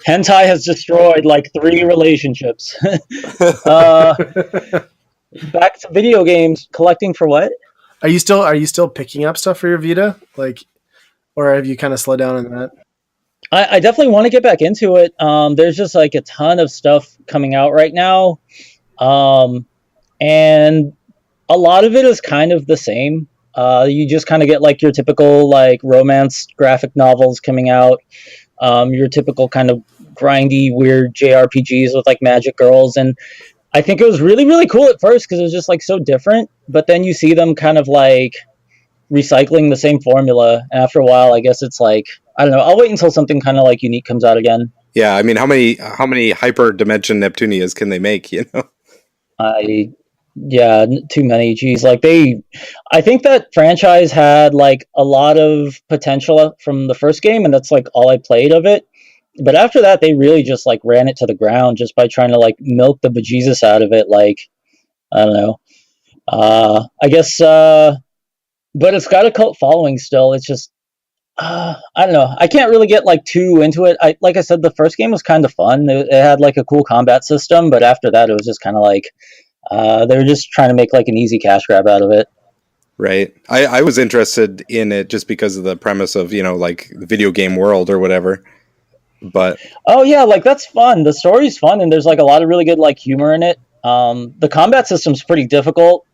Hentai has destroyed like 3 relationships. Back to video games. Collecting for what? Are you still picking up stuff for your Vita? Like, or have you kind of slowed down on that? I definitely want to get back into it. There's just like a ton of stuff coming out right now. And a lot of it is kind of the same. You just kind of get like your typical like romance graphic novels coming out. Your typical kind of grindy, weird JRPGs with like magic girls. And I think it was really, really cool at first because it was just like so different. But then you see them kind of like recycling the same formula. And after a while, I guess it's like, I don't know. I'll wait until something kind of like unique comes out again. Yeah, I mean, how many hyper dimension Neptunias can they make? You know, too many. Geez, like I think that franchise had like a lot of potential from the first game, and that's like all I played of it. But after that, they really just like ran it to the ground just by trying to like milk the bejesus out of it. Like, I don't know. I guess, but it's got a cult following still. It's just, I don't know. I can't really get like too into it. Like I said, the first game was kind of fun. It had like a cool combat system, but after that, it was just kind of like they were just trying to make like an easy cash grab out of it. Right. I was interested in it just because of the premise of, like the video game world or whatever. But Oh yeah, like that's fun. The story's fun, and there's like a lot of really good like humor in it. The combat system's pretty difficult.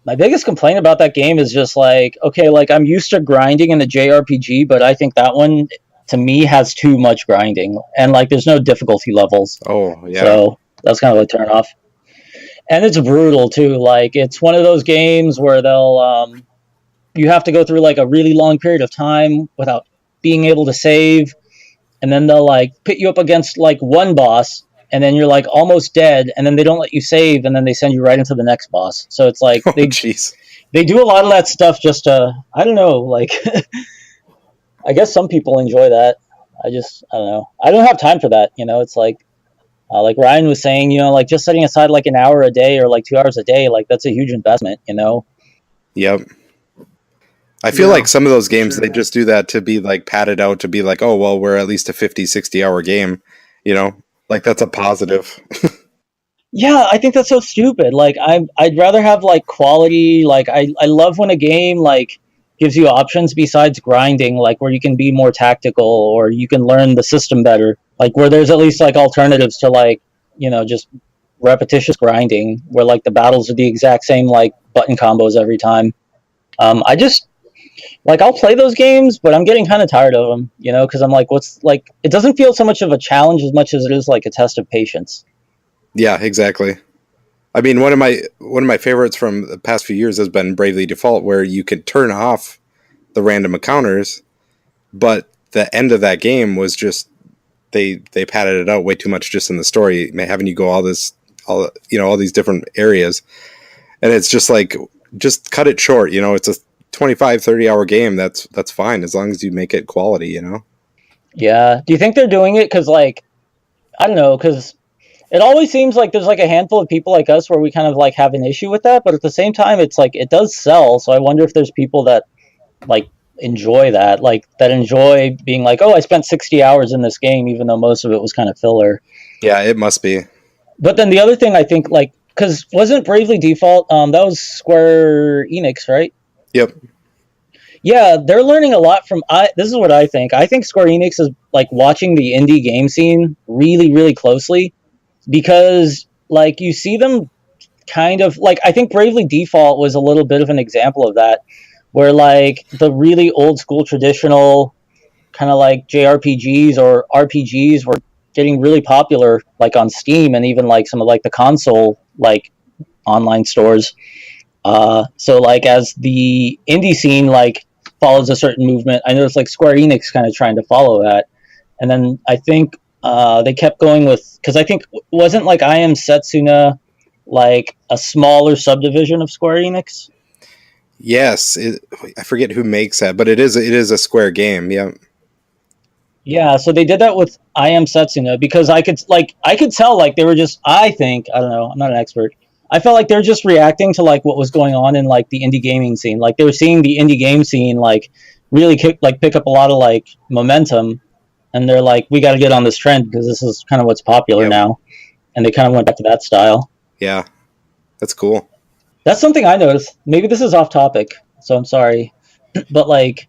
My biggest complaint about that game is just like, okay, like I'm used to grinding in a JRPG, but I think that one to me has too much grinding, and like there's no difficulty levels, oh yeah. so that's kind of a turn off. And it's brutal too. Like it's one of those games where you have to go through like a really long period of time without being able to save, and then they'll like put you up against like one boss, and then you're like almost dead, and then they don't let you save, and then they send you right into the next boss. So it's like Oh jeez. they do a lot of that stuff just to, I don't know, like I guess some people enjoy that. I don't know. I don't have time for that. It's like Ryan was saying, like just setting aside like an hour a day or like 2 hours a day, like that's a huge investment. Yep. I feel Yeah, like some of those games, sure. they just do that to be like padded out to be like, oh, well, we're at least a 50, 60 hour game, like that's a positive. Yeah, I think that's so stupid. Like I'd rather have like quality. Like I love when a game like gives you options besides grinding, like where you can be more tactical or you can learn the system better. Like where there's at least like alternatives to like, just repetitious grinding where like the battles are the exact same like button combos every time. I just like I'll play those games, but I'm getting kind of tired of them, because I'm like, what's like it doesn't feel so much of a challenge as much as it is like a test of patience. Yeah, exactly. I mean, one of my favorites from the past few years has been Bravely Default, where you can turn off the random encounters, but the end of that game was just they padded it out way too much just in the story, having you go all these different areas, and it's just like just cut it short. It's a 25, 30 hour game. That's fine as long as you make it quality. Yeah. Do you think they're doing it because like I don't know, because it always seems like there's like a handful of people like us where we kind of like have an issue with that, but at the same time, it's like it does sell. So I wonder if there's people that like enjoy that, like that enjoy being like, oh, I spent 60 hours in this game, even though most of it was kind of filler. Yeah, it must be. But then the other thing I think, like, because wasn't Bravely Default, that was Square Enix, right? Yep. Yeah, they're learning a lot from. This is what I think. I think Square Enix is like watching the indie game scene really, really closely because like you see them kind of like I think Bravely Default was a little bit of an example of that, where like the really old school traditional kind of like JRPGs or RPGs were getting really popular like on Steam and even like some of like the console like online stores. So like as the indie scene like follows a certain movement, I noticed like Square Enix kind of trying to follow that, and then I think they kept going with because I think wasn't like I Am Setsuna like a smaller subdivision of Square Enix. Yes, I forget who makes that, but it is a Square game. Yeah. Yeah, so they did that with I Am Setsuna because I could tell like they were just I think I don't know I'm not an expert. I felt like they're just reacting to like what was going on in like the indie gaming scene. Like they were seeing the indie game scene like really pick up a lot of like momentum, and they're like we got to get on this trend because this is kind of what's popular Yep. now, and they kind of went back to that style. Yeah. That's cool. That's something I noticed. Maybe this is off topic, so I'm sorry, but like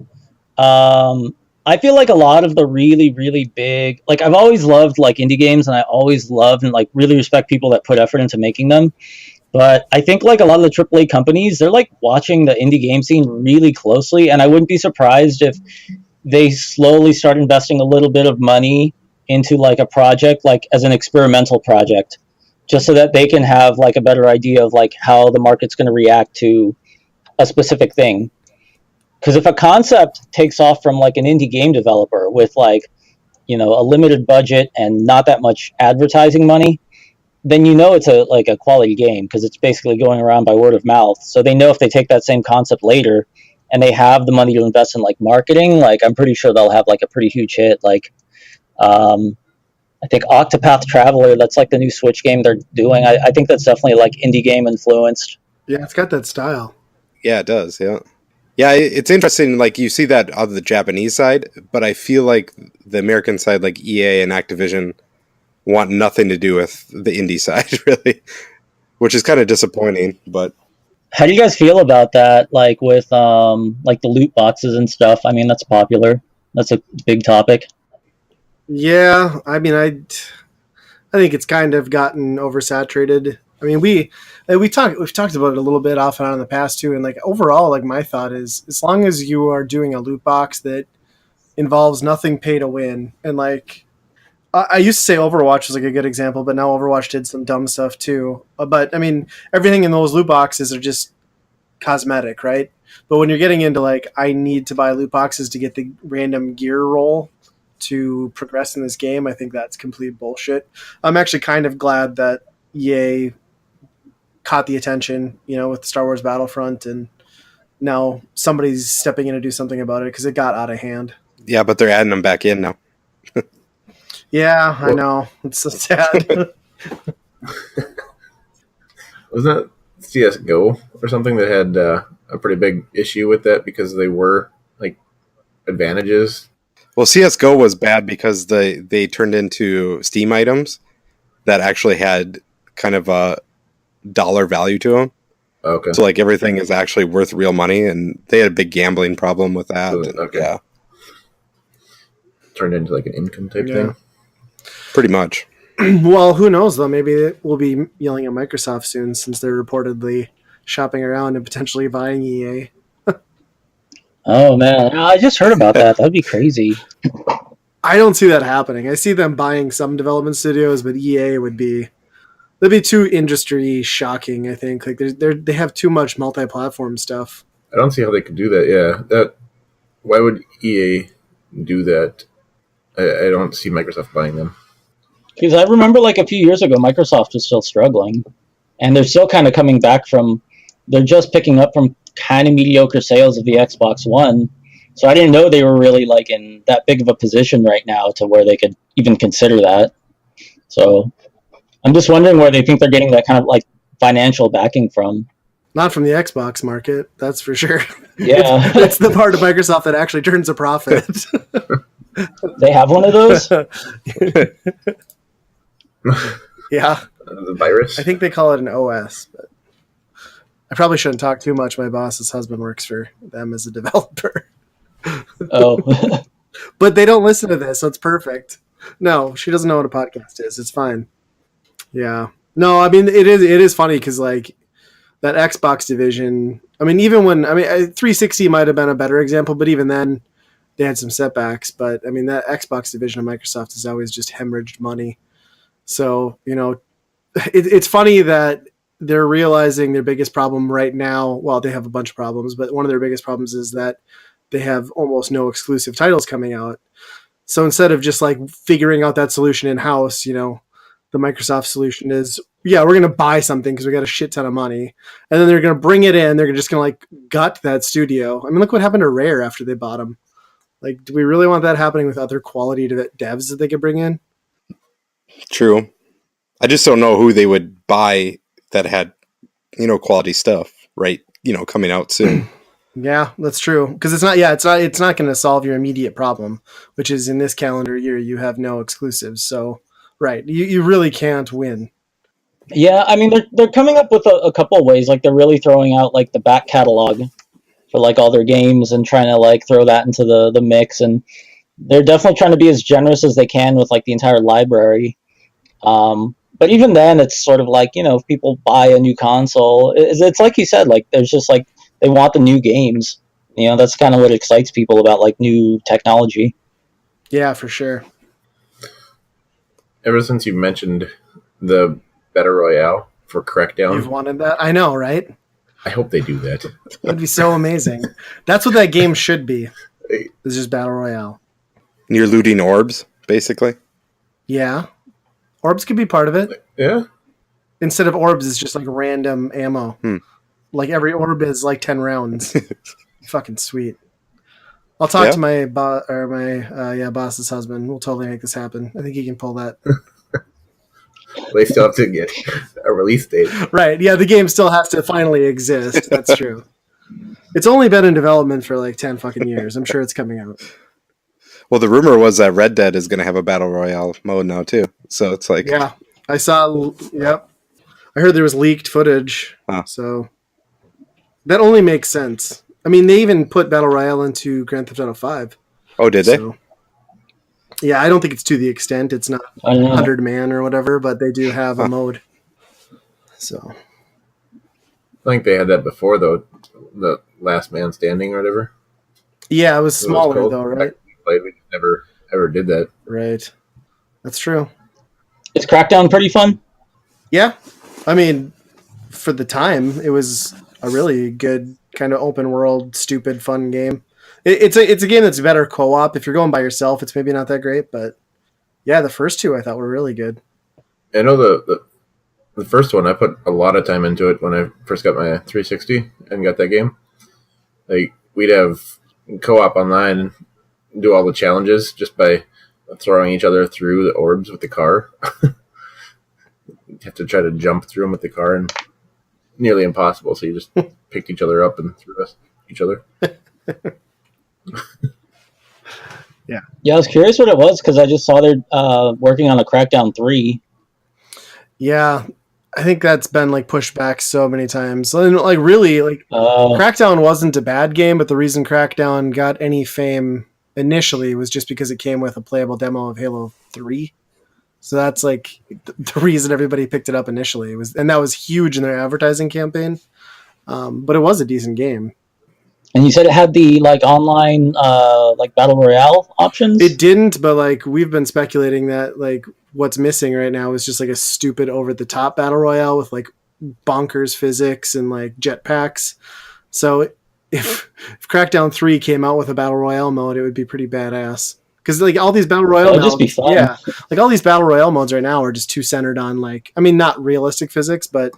Um, I feel like a lot of the really, really big, like I've always loved like indie games, and I always loved and like really respect people that put effort into making them. But I think like a lot of the AAA companies, they're like watching the indie game scene really closely, and I wouldn't be surprised if they slowly start investing a little bit of money into like a project, like as an experimental project, just so that they can have like a better idea of like how the market's going to react to a specific thing. Because if a concept takes off from like an indie game developer with like a limited budget and not that much advertising money, then it's a quality game because it's basically going around by word of mouth. So they know if they take that same concept later and they have the money to invest in like marketing, like I'm pretty sure they'll have like a pretty huge hit. Like I think Octopath Traveler, that's like the new Switch game they're doing. I think that's definitely like indie game influenced. Yeah, it's got that style. Yeah, it does. Yeah. Yeah, it's interesting. Like you see that on the Japanese side, but I feel like the American side, like EA and Activision, want nothing to do with the indie side, really, which is kind of disappointing. But How do you guys feel about that? Like with like the loot boxes and stuff. I mean, that's popular. That's a big topic. Yeah, I mean, I think it's kind of gotten oversaturated. I mean, we've talked about it a little bit off and on in the past too, and like overall, like my thought is, as long as you are doing a loot box that involves nothing pay to win, and like I used to say Overwatch was like a good example, but now Overwatch did some dumb stuff too. But I mean, everything in those loot boxes are just cosmetic, right? But when you're getting into like, I need to buy loot boxes to get the random gear roll to progress in this game, I think that's complete bullshit. I'm actually kind of glad that EA caught the attention, with Star Wars Battlefront, and now somebody's stepping in to do something about it because it got out of hand. yeah, but they're adding them back in now. Yeah, I Well, know. It's so sad. wasn't that CS:GO or something that had a pretty big issue with that because they were like advantages? Well, CS:GO was bad because they turned into Steam items that actually had kind of a dollar value to them. Okay. So like everything is actually worth real money, and they had a big gambling problem with that. So, and, okay. Yeah, Turned into like an income type Yeah. thing. pretty much. Well, who knows though? Maybe we'll be yelling at Microsoft soon, since they're reportedly shopping around and potentially buying EA. Oh man, I just heard about that. That'd be crazy. I don't see that happening. I see them buying some development studios, but EA that'd be too industry shocking. I think like they have too much multi-platform stuff. I don't see how they could do that. Yeah, why would EA do that? I don't see Microsoft buying them. Because I remember like a few years ago, Microsoft was still struggling, and they're still kind of coming back from. They're just picking up from kind of mediocre sales of the Xbox One. So I didn't know they were really like in that big of a position right now to where they could even consider that. So I'm just wondering where they think they're getting that kind of like financial backing from. Not from the Xbox market, that's for sure. Yeah. It's the part of Microsoft that actually turns a profit. They have one of those? Yeah, The virus. I think they call it an OS, but I probably shouldn't talk too much. My boss's husband works for them as a developer. Oh. But they don't listen to this, so it's perfect. No, she doesn't know what a podcast is. It's fine. Yeah. No, I mean it is funny because like that Xbox division. I mean, even when 360 might have been a better example, but even then they had some setbacks. But I mean that Xbox division of Microsoft has always just hemorrhaged money. So it's funny that they're realizing their biggest problem right now. Well, they have a bunch of problems, but one of their biggest problems is that they have almost no exclusive titles coming out. So instead of just like figuring out that solution in house, the Microsoft solution is, yeah, we're going to buy something because we got a shit ton of money. And then they're going to bring it in. They're just going to like gut that studio. I mean, look what happened to Rare after they bought them. Like, do we really want that happening with other quality devs that they could bring in? True. I just don't know who they would buy that had, quality stuff, right? Coming out soon. Yeah, that's true. Because it's not going to solve your immediate problem, which is in this calendar year you have no exclusives. So, right, you really can't win. Yeah, I mean they're coming up with a couple of ways. Like they're really throwing out like the back catalog for like all their games and trying to like throw that into the mix, and they're definitely trying to be as generous as they can with like the entire library. But even then, it's sort of like if people buy a new console, it's like you said, like there's just like they want the new games. That's kind of what excites people about like new technology. Yeah, for sure. Ever since you mentioned the Battle Royale for Crackdown, You've wanted that, I know, right? I hope they do that. That'd be so amazing. That's what that game should be. It's just Battle Royale. And you're looting orbs, basically. Yeah. Orbs could be part of it. Yeah. Instead of orbs, it's just like random ammo. Like every orb is like 10 rounds. Fucking sweet. I'll talk to my boss's husband. We'll totally make this happen. I think he can pull that. They still have to get a release date. Right. Yeah, the game still has to finally exist. That's true. It's only been in development for like 10 fucking years. I'm sure it's coming out. Well, the rumor was that Red Dead is going to have a battle royale mode now too. So it's like, Yeah. I saw, yep. I heard there was leaked footage. Huh. So that only makes sense. I mean, they even put Battle Royale into Grand Theft Auto 5. oh, did they? So, yeah, I don't think it's to the extent. It's not I don't know. 100 man or whatever, but they do have a Huh. mode. So, I think they had that before, though. The Last Man Standing or whatever. yeah, it was It was smaller called. though, right? We never ever did that. Right. That's true. Is Crackdown pretty fun? Yeah. I mean, for the time, it was a really good kind of open world, stupid, fun game. It's a game that's better co-op. If you're going by yourself, it's maybe not that great, but yeah, the first two I thought were really good. I know the first one, I put a lot of time into it when I first got my 360 and got that game. Like, we'd have co-op online and do all the challenges just by throwing each other through the orbs with the car. You'd have to try to jump through them with the car, and nearly impossible. So you just picked each other up and threw each other. Yeah, I was curious what it was because I just saw they're working on a Crackdown 3. Yeah, I think that's been like pushed back so many times. And like really, like Oh, Crackdown wasn't a bad game, but the reason Crackdown got any fame initially was just because it came with a playable demo of Halo 3. So that's like the reason everybody picked it up initially. And that was huge in their advertising campaign. But it was a decent game. and you said it had the like online like battle royale options. It didn't, but like we've been speculating that like what's missing right now is just like a stupid over the top battle royale with like bonkers physics and like jetpacks. So if Crackdown 3 came out with a battle royale mode, it would be pretty badass. Because like all these battle royale That'd just be modes, fun. yeah, like all these battle royale modes right now are just too centered on like, I mean, not realistic physics, but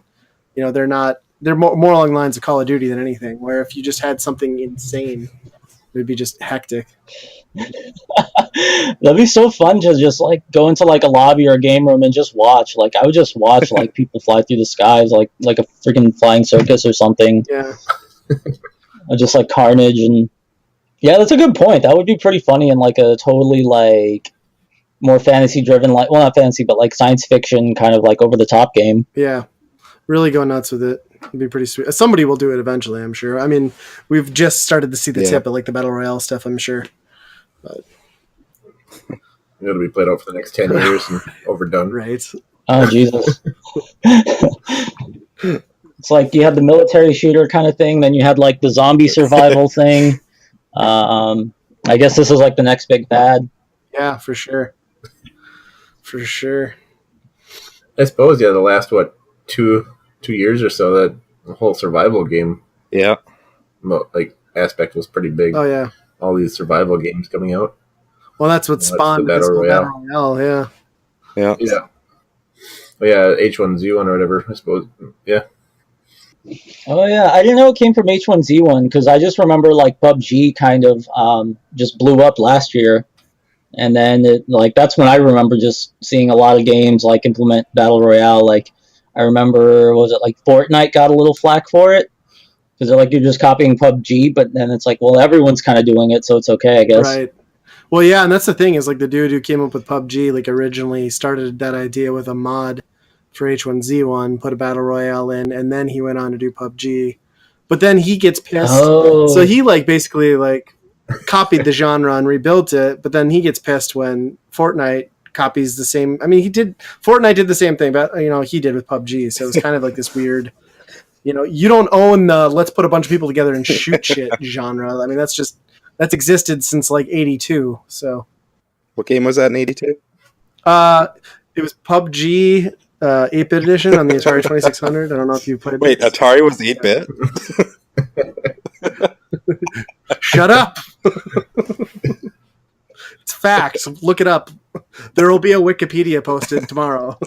you know they're not. They're more along the lines of Call of Duty than anything. Where if you just had something insane, it would be just hectic. That'd be so fun to just like go into like a lobby or a game room and just watch. Like I would just watch like people fly through the skies like a freaking flying circus or something. Yeah, Or just like carnage and yeah, that's a good point. That would be pretty funny in like a totally like more fantasy driven like well not fantasy but like science fiction kind of like over the top game. yeah, really go nuts with it. It'd be pretty sweet. Somebody will do it eventually, I'm sure. I mean, we've just started to see the tip of like the battle royale stuff, I'm sure. It'll be played out for the next 10 years and overdone. Right. Oh Jesus. It's like you had the military shooter kind of thing, then you had like the zombie survival thing. I guess this is like the next big fad. Yeah, for sure. For sure. I suppose, yeah, the last, 2 years or so, that the whole survival game Yeah. like aspect was pretty big. Oh yeah. All these survival games coming out. Well, that's what That's spawned the battle this whole royale. battle royale. Yeah. Yeah. Yeah. Oh, yeah, H1Z1 or whatever, I suppose. Yeah. Oh yeah, I didn't know it came from H1Z1 because I just remember like PUBG kind of just blew up last year, and then it, like that's when I remember just seeing a lot of games like implement battle royale. Like I remember was it like Fortnite got a little flack for it because they're like you're just copying PUBG, but then it's like well everyone's kind of doing it, so it's okay, I guess. Right. Well, yeah, and that's the thing is like the dude who came up with PUBG like originally started that idea with a mod for H1Z1, put a battle royale in, and then he went on to do PUBG. But then he gets pissed. Oh, So he like basically like copied the genre and rebuilt it, but then he gets pissed when Fortnite copies the same. I mean, Fortnite did the same thing, but you know, he did with PUBG. So it's kind of like this weird, you know, you don't own the let's put a bunch of people together and shoot shit genre. I mean, that's existed since like 82. So What game was that in 82? it was PUBG 8-bit edition on the Atari 2600. I don't know if you played Wait, this. Atari was 8-bit? Shut up. It's facts. Look it up. There will be a Wikipedia posted tomorrow.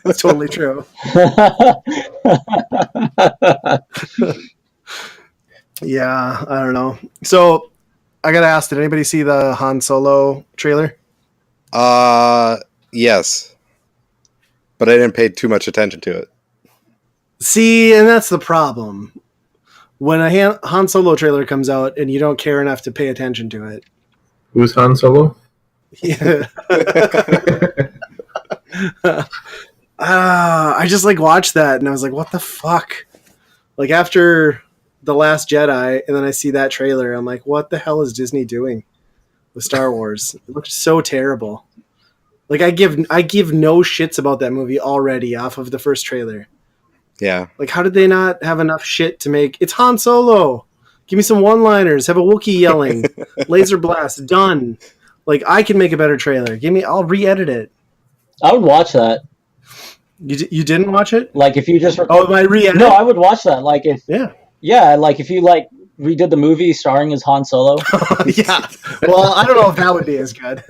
It's totally true. Yeah, I don't know. So I gotta ask, did anybody see the Han Solo trailer? Yes. but I didn't pay too much attention to it. See, and that's the problem. When a Han Solo trailer comes out and you don't care enough to pay attention to it. Who's Han Solo? Yeah. I just like watched that and I was like, what the fuck? Like after The Last Jedi and then I see that trailer, I'm like, what the hell is Disney doing with Star Wars? It looks so terrible. Like I give no shits about that movie already off of the first trailer. Yeah. Like how did they not have enough shit to make it's Han Solo. Give me some one-liners, have a Wookiee yelling, laser blast, done. Like I can make a better trailer. I'll re-edit it. I would watch that. You didn't watch it? Like if you just my re-edit? No, I would watch that. Like if like if you like redid the movie starring as Han Solo. Yeah. Well, I don't know if that would be as good.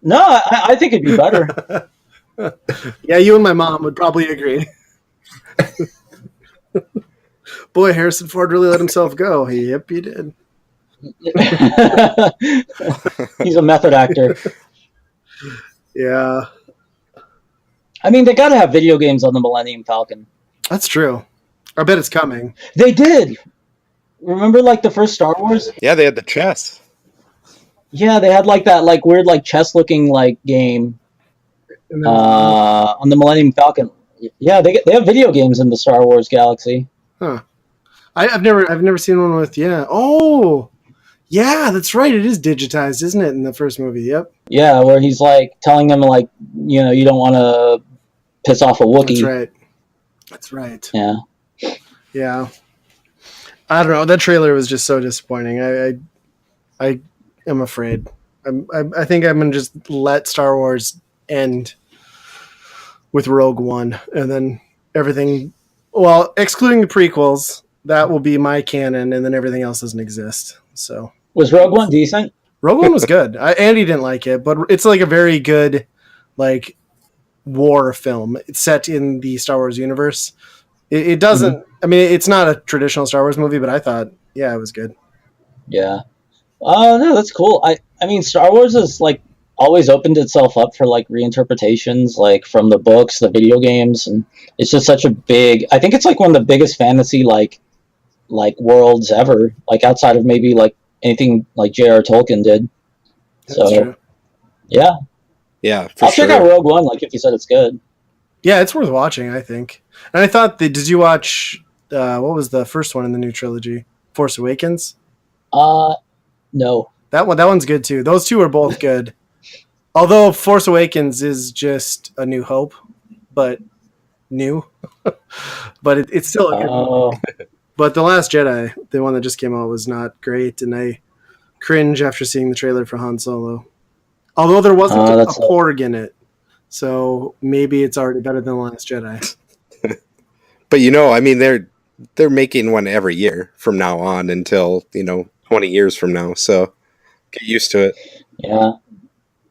No, I think it'd be better. Yeah, you and my mom would probably agree. Boy, Harrison Ford really let himself go. Yep, he did. He's a method actor. Yeah. I mean, they gotta have video games on the Millennium Falcon. That's true. I bet it's coming. They did. Remember, like, the first Star Wars? Yeah, they had the chess. Yeah, they had, like, that, like, weird, like, chess-looking, like, game on the Millennium Falcon. Yeah, they have video games in the Star Wars galaxy. Huh. I've never seen one with, yeah. Oh! Yeah, that's right. It is digitized, isn't it, in the first movie? Yep. Yeah, where he's, like, telling them, like, you know, you don't want to piss off a Wookiee. That's right. Yeah. Yeah. I don't know. That trailer was just so disappointing. I am afraid. I think I'm gonna just let Star Wars end with Rogue One, and then everything. Well, excluding the prequels, that will be my canon, and then everything else doesn't exist. So was Rogue One decent? Rogue One was good. Andy didn't like it, but it's like a very good, like, war film. It's set in the Star Wars universe. It doesn't. Mm-hmm. I mean, it's not a traditional Star Wars movie, but I thought, yeah, it was good. Yeah. No, that's cool. I mean, Star Wars has like always opened itself up for like reinterpretations, like from the books, the video games, and it's just such a big. I think it's like one of the biggest fantasy like worlds ever, like outside of maybe like anything like J.R. Tolkien did. That's true. Yeah. Yeah, I'll check out Rogue One, like if you said it's good. Yeah, it's worth watching, I think. And I thought did you watch what was the first one in the new trilogy? Force Awakens? No. That one's good too. Those two are both good. Although Force Awakens is just a New Hope, but new. But it's still a good one. But The Last Jedi, the one that just came out, was not great, and I cringe after seeing the trailer for Han Solo. Although there wasn't a porg in it. So maybe it's already better than The Last Jedi. But you know, I mean, they're making one every year from now on until 20 years from now. So get used to it. Yeah.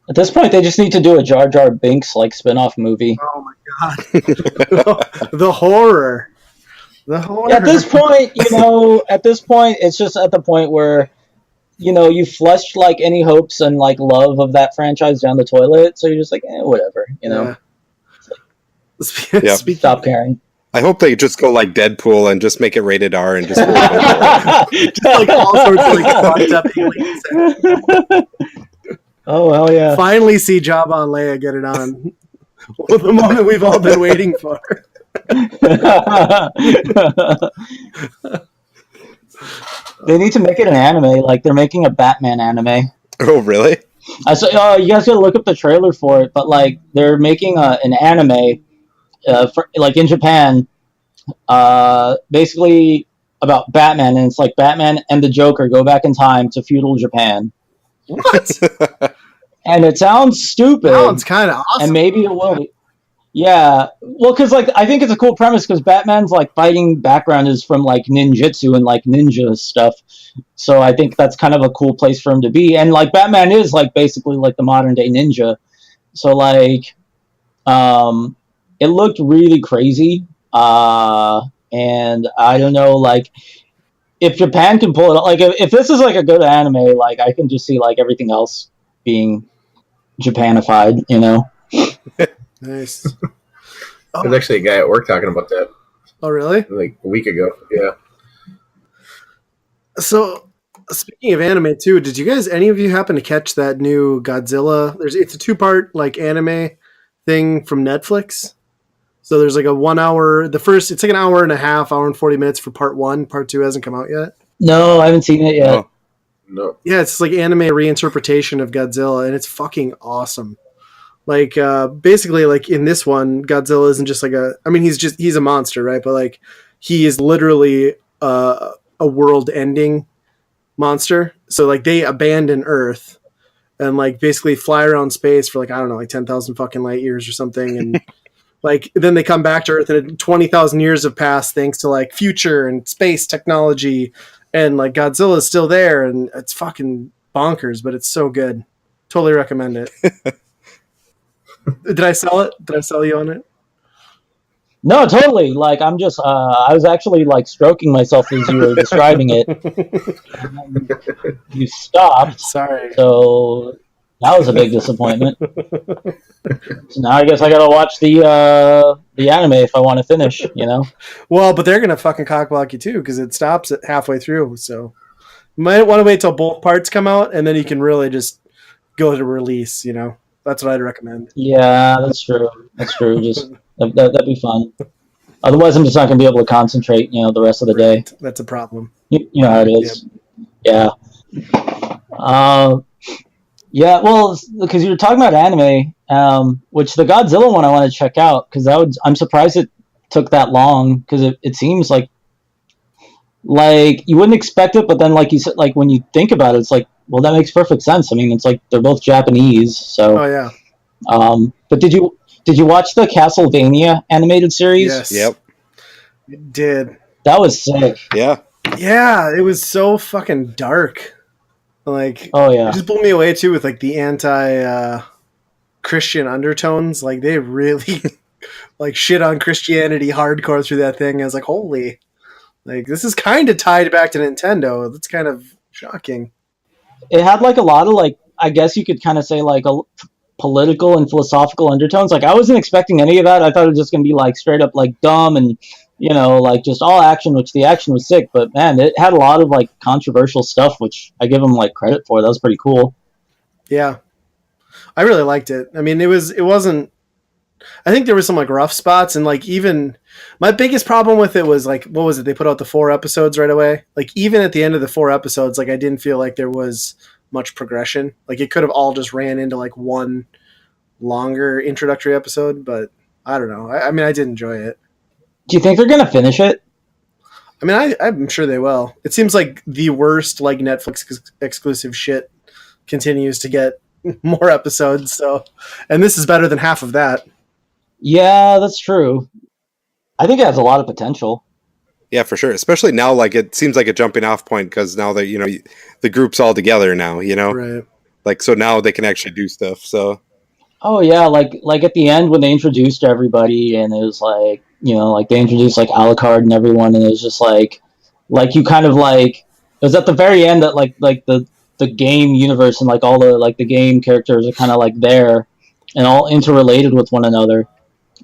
At this point, they just need to do a Jar Jar Binks like spin-off movie. Oh my god, the horror! The horror. At this point, it's just at the point where you flushed like any hopes and like love of that franchise down the toilet. So you're just like, whatever, Yeah. Stop caring. I hope they just go like Deadpool and just make it rated R and just just like all sorts of like fucked up aliens. Oh hell yeah! Finally, see Jabba and Leia get it on. Well, the moment we've all been waiting for. They need to make it an anime. Like they're making a Batman anime. Oh really? I saw. You guys gotta look up the trailer for it. But like they're making an anime. Like in Japan, basically about Batman, and it's like Batman and the Joker go back in time to feudal Japan. What? And it sounds stupid. Sounds kind of awesome. And maybe it will be. Yeah. Well, because like I think it's a cool premise because Batman's like fighting background is from like ninjutsu and like ninja stuff. So I think that's kind of a cool place for him to be. And like Batman is like basically like the modern day ninja. So like, it looked really crazy. And I don't know, like, if Japan can pull it off, like, if this is, like, a good anime, like, I can just see, like, everything else being Japanified, Nice. There's actually a guy at work talking about that Oh, really? like a week ago. Yeah. So, speaking of anime too, did you guys, any of you happen to catch that new Godzilla? It's a 2-part like anime thing from Netflix. So there's like a 1 hour. It's like an hour and a half, hour and 40 minutes for part 1. Part 2 hasn't come out yet. No, I haven't seen it yet. Oh, No. Yeah, it's like anime reinterpretation of Godzilla, and it's fucking awesome. Like basically, like in this one, Godzilla isn't just like he's a monster, right? But like he is literally a world-ending monster. So like they abandon Earth and like basically fly around space for like I don't know, like 10,000 fucking light years or something, and like then they come back to Earth and 20,000 years have passed thanks to like future and space technology, and like Godzilla is still there, and it's fucking bonkers, but it's so good. Totally recommend it. Did I sell it? Did I sell you on it? No, totally. Like I'm just, I was actually like stroking myself as you were describing it. And then you stopped, Sorry. so that was a big disappointment. So now I guess I gotta watch the anime if I want to finish. You know. Well, but they're gonna fucking cockblock you too because it stops at halfway through. So you might want to wait till both parts come out, and then you can really just go to release. You know, that's what I'd recommend. Yeah, that's true. That's true. Just that'd be fun. Otherwise, I'm just not gonna be able to concentrate. You know, the rest of the day. Right. That's a problem. You know how it is. Yeah. Yeah, well, because you were talking about anime, which the Godzilla one I want to check out because I'm surprised it took that long because it seems like you wouldn't expect it, but then like you said, like when you think about it, it's like, well, that makes perfect sense. I mean, it's like they're both Japanese, so. Oh yeah. But did you watch the Castlevania animated series? Yes. yep. It did. That was sick. Yeah. Yeah, it was so fucking dark. Like, Oh yeah. it just blew me away too with like the anti Christian undertones. Like they really like shit on Christianity hardcore through that thing. I was like, holy, like this is kind of tied back to Nintendo. That's kind of shocking. It had like a lot of like, I guess you could kind of say like political and philosophical undertones. Like I wasn't expecting any of that. I thought it was just gonna be like straight up like dumb and like just all action, which the action was sick. But man, it had a lot of like controversial stuff, which I give them like credit for. That was pretty cool. Yeah, I really liked it. I mean, it wasn't. I think there was some like rough spots, and like even my biggest problem with it was like, what was it? They put out the 4 episodes right away. Like even at the end of the 4 episodes, like I didn't feel like there was much progression. Like it could have all just ran into like one longer introductory episode, but I don't know. I mean, I did enjoy it. Do you think they're gonna finish it? I mean, I'm sure they will. It seems like the worst like Netflix exclusive shit continues to get more episodes. So, and this is better than half of that. Yeah, that's true. I think it has a lot of potential. Yeah, for sure. Especially now, like it seems like a jumping off point because now that the group's all together now. Right. Like so now they can actually do stuff. So. Oh yeah, like at the end when they introduced everybody and it was like like they introduced like Alucard and everyone and it was just like you kind of like it was at the very end that like the game universe and like all the like the game characters are kind of like there and all interrelated with one another.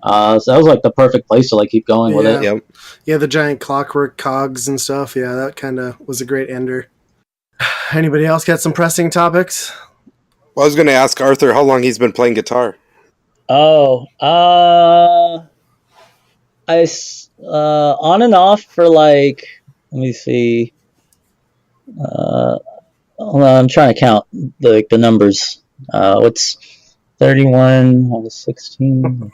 So that was like the perfect place to like keep going with it. Yep. Yeah, the giant clockwork cogs and stuff. Yeah, that kind of was a great ender. Anybody else got some pressing topics? Well, I was going to ask Arthur how long he's been playing guitar. Oh, on and off for like, let me see. Hold on, I'm trying to count the numbers. What's 31? I was 16.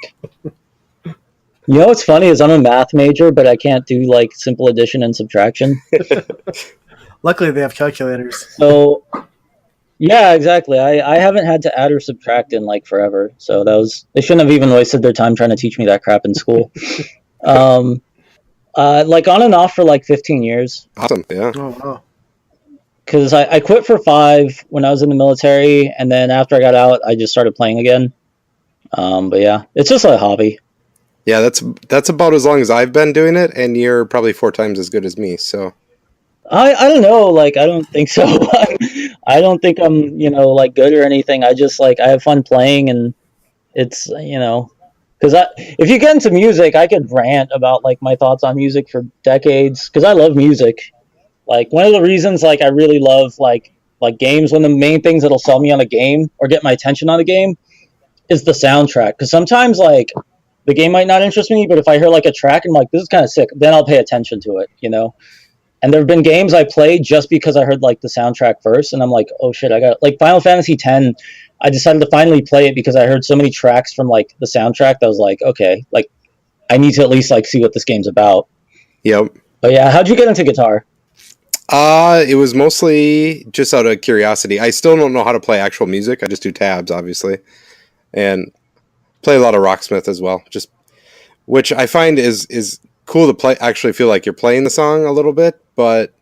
What's funny is I'm a math major, but I can't do like simple addition and subtraction. Luckily, they have calculators. So, yeah, exactly. I haven't had to add or subtract in like forever. So they shouldn't have even wasted their time trying to teach me that crap in school. Like on and off for like 15 years. Awesome. Yeah. Oh, wow. Because I quit for 5 when I was in the military, and then after I got out, I just started playing again. But yeah, it's just a hobby. Yeah, that's about as long as I've been doing it, and you're probably 4 times as good as me. So I don't know, like I don't think so. I don't think I'm like good or anything. I just like I have fun playing, and it's Because if you get into music, I could rant about like my thoughts on music for decades. Because I love music. Like one of the reasons like I really love like games. One of the main things that'll sell me on a game or get my attention on a game is the soundtrack. Because sometimes like the game might not interest me, but if I hear like a track and I'm like, this is kind of sick, then I'll pay attention to it. You know. And there have been games I played just because I heard like the soundtrack first, and I'm like, oh shit, I got like Final Fantasy X. I decided to finally play it because I heard so many tracks from like the soundtrack that I was like, okay, like I need to at least like see what this game's about. Yep. But yeah, how'd you get into guitar? It was mostly just out of curiosity. I still don't know how to play actual music. I just do tabs, obviously, and play a lot of Rocksmith as well. Just which I find is cool to play. Actually, feel like you're playing the song a little bit, but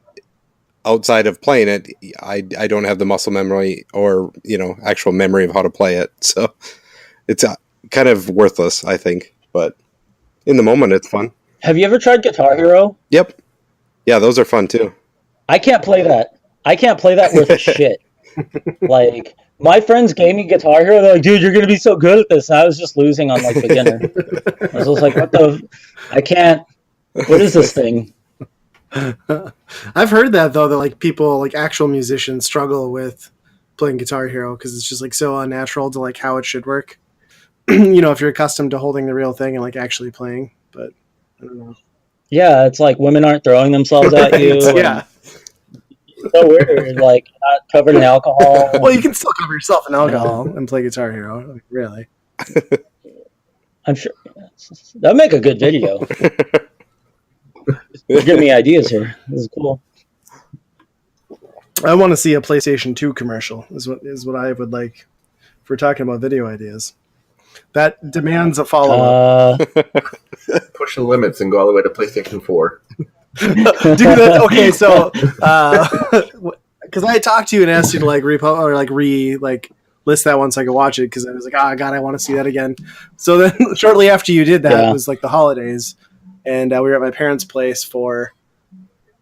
outside of playing it, I don't have the muscle memory or actual memory of how to play it. So it's kind of worthless, I think. But in the moment, it's fun. Have you ever tried Guitar Hero? Yep. Yeah, those are fun too. I can't play that. I can't play that worth a shit. Like, my friends gave me Guitar Hero. They're like, dude, you're going to be so good at this. And I was just losing on, like, beginner. I was just like, what the... I can't... What is this thing? I've heard that, though, that, like, people, like, actual musicians struggle with playing Guitar Hero because it's just, like, so unnatural to, like, how it should work. If you're accustomed to holding the real thing and, like, actually playing. But, I don't know. Yeah, it's like women aren't throwing themselves at you. Yeah. So weird, like not covered in alcohol. Well, you can still cover yourself in alcohol and play Guitar Hero. Like, really? I'm sure that'd make a good video. You're giving me ideas here. This is cool. I want to see a PlayStation 2 commercial. Is what I would like. If we're talking about video ideas, that demands a follow up. Push the limits and go all the way to PlayStation 4. Dude, that's okay. So, because I talked to you and asked you to like list that one so I could watch it because I was like, oh god, I want to see that again. So then, shortly after you did that, it was like the holidays, and we were at my parents' place for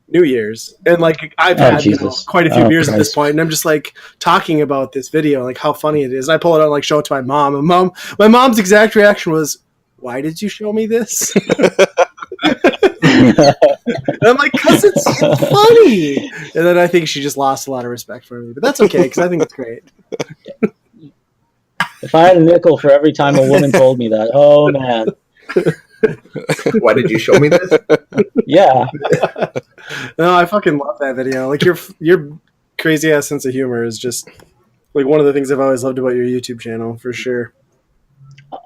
New Year's, and like I've had quite a few beers at this point, and I'm just like talking about this video, like how funny it is. And I pull it out and like show it to my mom, and my mom's exact reaction was, "Why did you show me this?" And I'm like, because it's funny. And then I think she just lost a lot of respect for me, but that's okay because I think it's great. If I had a nickel for every time a woman told me that, oh man. Why did you show me this? Yeah. No, I fucking love that video. Like your crazy ass sense of humor is just like one of the things I've always loved about your YouTube channel for sure.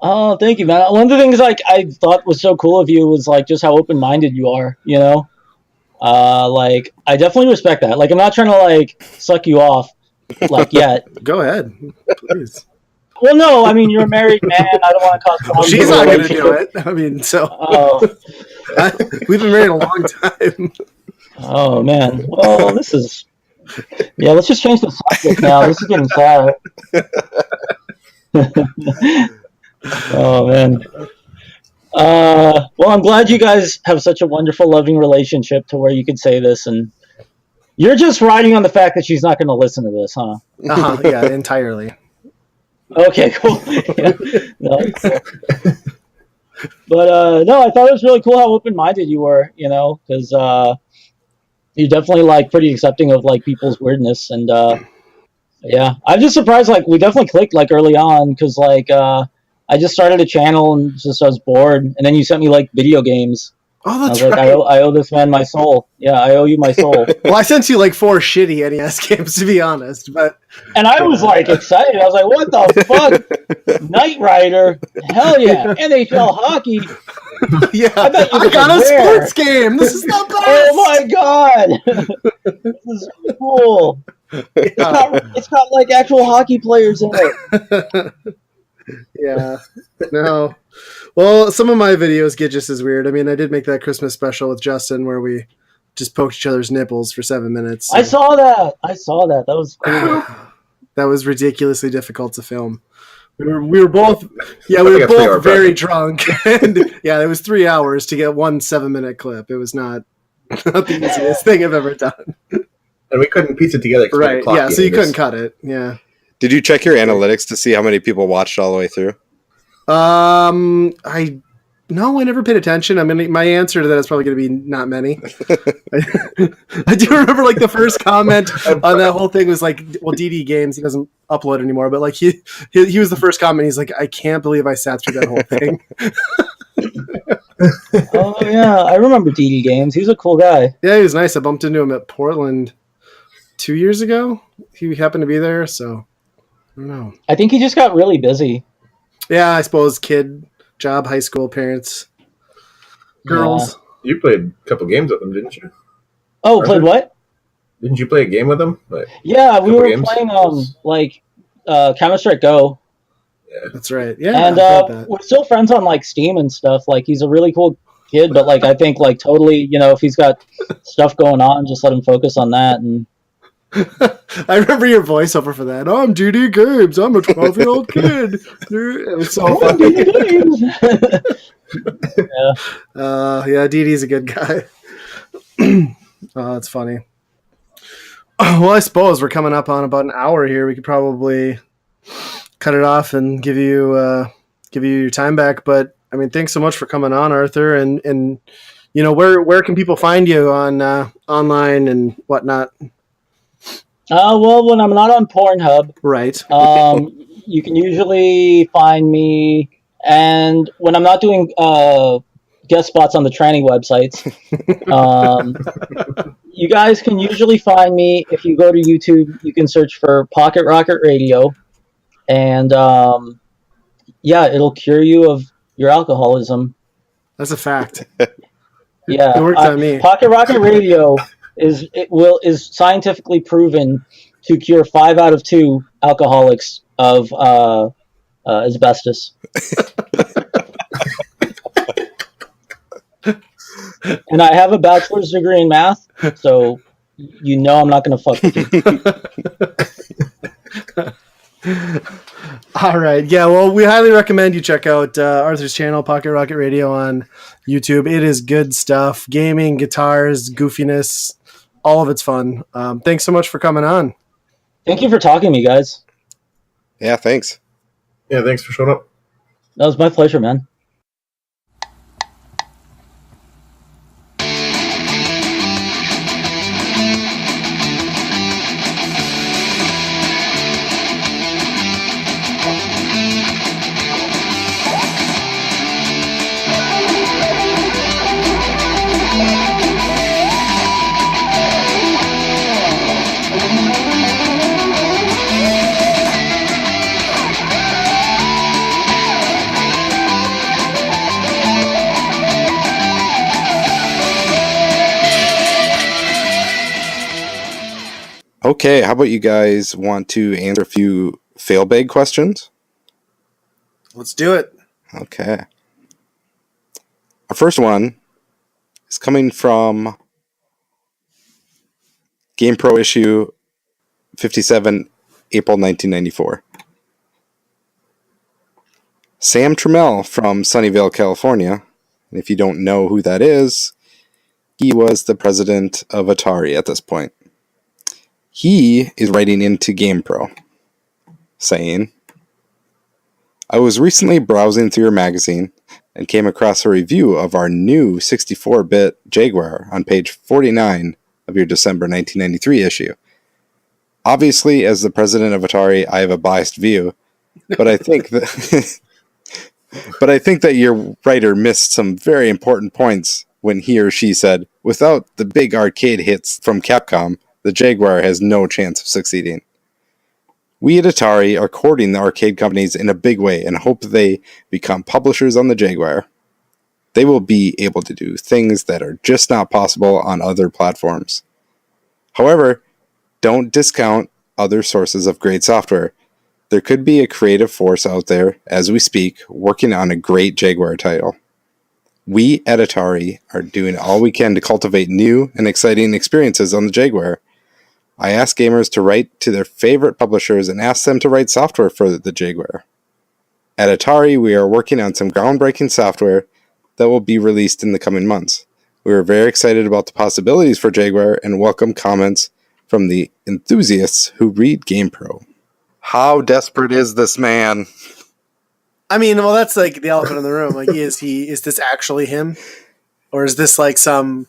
Oh, thank you, man. One of the things like I thought was so cool of you was like just how open minded you are. Like I definitely respect that. Like I'm not trying to like suck you off, like yet. Go ahead, please. Well, no, I mean you're a married man. I don't want to cause problems. She's not going to do it. I mean, so we've been married a long time. Oh man. Well, this is. Yeah, let's just change the subject now. This is getting sad. Oh man. Well, I'm glad you guys have such a wonderful, loving relationship to where you can say this, and you're just riding on the fact that she's not going to listen to this, huh? Yeah, entirely. Okay, cool. Yeah. No, cool. But no, I thought it was really cool how open-minded you were, because you're definitely like pretty accepting of like people's weirdness, and yeah, I'm just surprised. Like we definitely clicked like early on because like I just started a channel and I was bored, and then you sent me like video games. Oh, that's I was right. Like, I owe this man my soul. Yeah, I owe you my soul. Well, I sent you like 4 shitty NES games to be honest, and I was like excited. I was like, "What the fuck? Knight Rider? Hell yeah! NHL hockey? Yeah, I got a sports game. This is the best. Oh my god, this is cool. Yeah. It's got like actual hockey players in it. Yeah, no. Well, some of my videos get just as weird. I mean, I did make that Christmas special with Justin where we just poked each other's nipples for 7 minutes. So. I saw that. That was cool. That was ridiculously difficult to film. We were both very drunk, and yeah, it was 3 hours to get one 7-minute clip. It was not the easiest thing I've ever done. And we couldn't piece it together. Right? Yeah, so you couldn't cut it. Yeah. Did you check your analytics to see how many people watched all the way through? I no, I never paid attention. I mean, my answer to that is probably going to be not many. I do remember like the first comment on that whole thing was like, well, DD Games, he doesn't upload anymore, but like he was the first comment. He's like, I can't believe I sat through that whole thing. Oh yeah, I remember DD Games. He was a cool guy. Yeah, he was nice. I bumped into him at Portland 2 years ago. He happened to be there, so I don't know. I think he just got really busy. Yeah, I suppose kid, job, high school, parents, girls. You played a couple games with him, didn't you? Oh, played what? Didn't you play a game with him? Like, Yeah, we couple were games? playing like Counter-Strike Go. yeah. That's right. Yeah, And I got that. we're still friends on like Steam and stuff. Like he's a really cool kid, but like I think like totally, if he's got stuff going on, just let him focus on that. And I remember your voiceover for that. Oh, I'm DD Games. I'm a 12-year-old kid. It was so funny. Yeah, DD's a good guy. Oh, that's funny. Well, I suppose we're coming up on about an hour here. We could probably cut it off and give you your time back. But I mean, thanks so much for coming on, Arthur. And where can people find you on online and whatnot? Well, when I'm not on Pornhub, Right. you can usually find me, and when I'm not doing guest spots on the tranny websites, you guys can usually find me if you go to YouTube. You can search for Pocket Rocket Radio, and it'll cure you of your alcoholism. That's a fact. Yeah, It worked on me. Pocket Rocket Radio is scientifically proven to cure 5 out of 2 alcoholics of asbestos. And I have a bachelor's degree in math, so I'm not going to fuck with you. All right. Yeah, well, we highly recommend you check out Arthur's channel, Pocket Rocket Radio, on YouTube. It is good stuff. Gaming, guitars, goofiness, all of it's fun. Thanks so much for coming on. Thank you for talking to me, guys. Yeah, thanks. Yeah, thanks for showing up. That was my pleasure, man. Okay, how about you guys want to answer a few fail-bag questions? Let's do it. Okay. Our first one is coming from GamePro issue 57, April 1994. Sam Trammell from Sunnyvale, California. And if you don't know who that is, he was the president of Atari at this point. He is writing into GamePro, saying, I was recently browsing through your magazine and came across a review of our new 64-bit Jaguar on page 49 of your December 1993 issue. Obviously, as the president of Atari, I have a biased view, but I think that your writer missed some very important points when he or she said, without the big arcade hits from Capcom, the Jaguar has no chance of succeeding. We at Atari are courting the arcade companies in a big way and hope they become publishers on the Jaguar. They will be able to do things that are just not possible on other platforms. However, don't discount other sources of great software. There could be a creative force out there, as we speak, working on a great Jaguar title. We at Atari are doing all we can to cultivate new and exciting experiences on the Jaguar. I ask gamers to write to their favorite publishers and ask them to write software for the Jaguar. At Atari, we are working on some groundbreaking software that will be released in the coming months. We are very excited about the possibilities for Jaguar and welcome comments from the enthusiasts who read GamePro. How desperate is this man? I mean, well, that's like the elephant in the room. Like, is this actually him? Or is this like some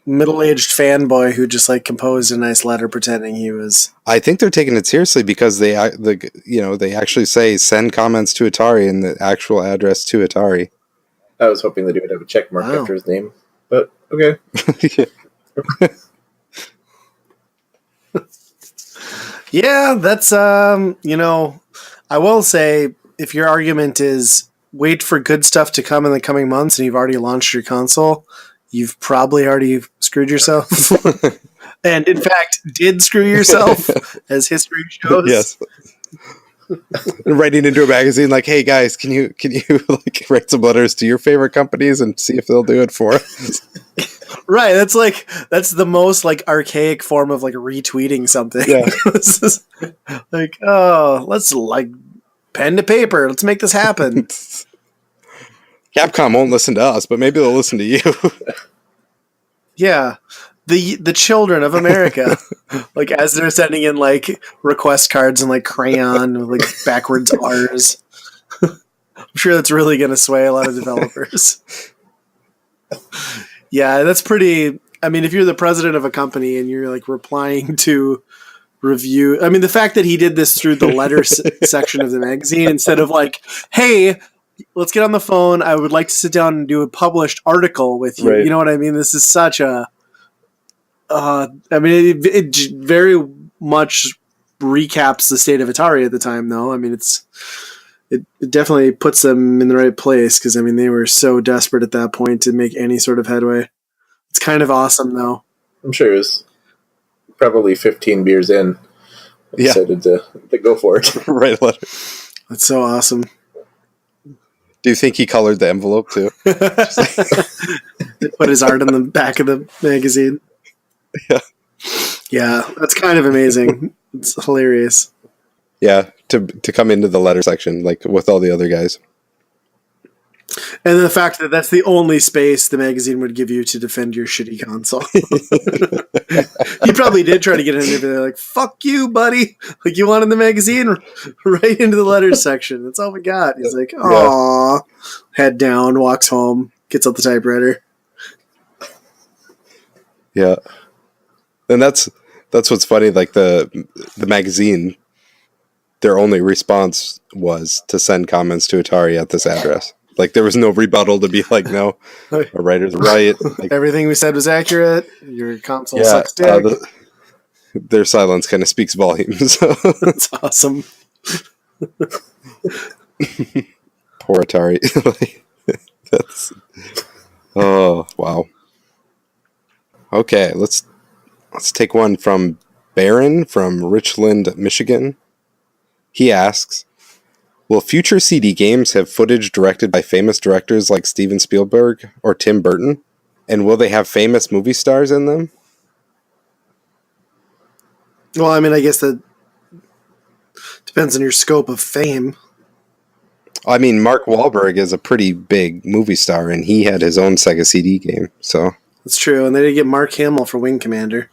middle-aged fanboy who just like composed a nice letter pretending he was? I think they're taking it seriously because they actually say send comments to Atari and the actual address to Atari. I was hoping that he would have a check mark Wow. after his name, but okay. Yeah, that's I will say if your argument is wait for good stuff to come in the coming months and you've already launched your console, you've probably already screwed yourself. And in fact, did screw yourself, as history shows. Yes. Writing into a magazine like, hey guys, can you like write some letters to your favorite companies and see if they'll do it for us? Right, that's the most like archaic form of like retweeting something. Yeah. This is like, oh, let's like pen to paper. Let's make this happen. Capcom won't listen to us, but maybe they'll listen to you. Yeah. The children of America. Like as they're sending in like request cards and like crayon with like backwards R's. I'm sure that's really gonna sway a lot of developers. Yeah, that's pretty. I mean, if you're the president of a company and you're like replying to review, I mean, the fact that he did this through the letter section of the magazine instead of like, hey, let's get on the phone. I would like to sit down and do a published article with you. Right. You know what I mean? This is such a. I mean, it very much recaps the state of Atari at the time, though. I mean, it definitely puts them in the right place because I mean they were so desperate at that point to make any sort of headway. It's kind of awesome, though. I'm sure it was probably 15 beers in. Yeah. Decided to go for it. Write a letter. That's so awesome. Do you think he colored the envelope too? Put his art on the back of the magazine. Yeah. Yeah, that's kind of amazing. It's hilarious. Yeah, to come into the letter section like with all the other guys. And the fact that that's the only space the magazine would give you to defend your shitty console. He probably did try to get in there, but they're like, fuck you, buddy. Like, you wanted the magazine? Right into the letters section. That's all we got. He's like, aw. Head down, walks home, gets out the typewriter. Yeah. And that's what's funny, like the magazine, their only response was to send comments to Atari at this address. Like there was no rebuttal to be like, no, a writer's right. Like, everything we said was accurate. Your console sucks dick. Their silence kind of speaks volumes. That's awesome. Poor Atari. That's oh wow. Okay, let's take one from Barron from Richland, Michigan. He asks, will future CD games have footage directed by famous directors like Steven Spielberg or Tim Burton? And will they have famous movie stars in them? Well, I mean, I guess that depends on your scope of fame. I mean, Mark Wahlberg is a pretty big movie star, and he had his own Sega CD game, so... That's true, and they did get Mark Hamill for Wing Commander.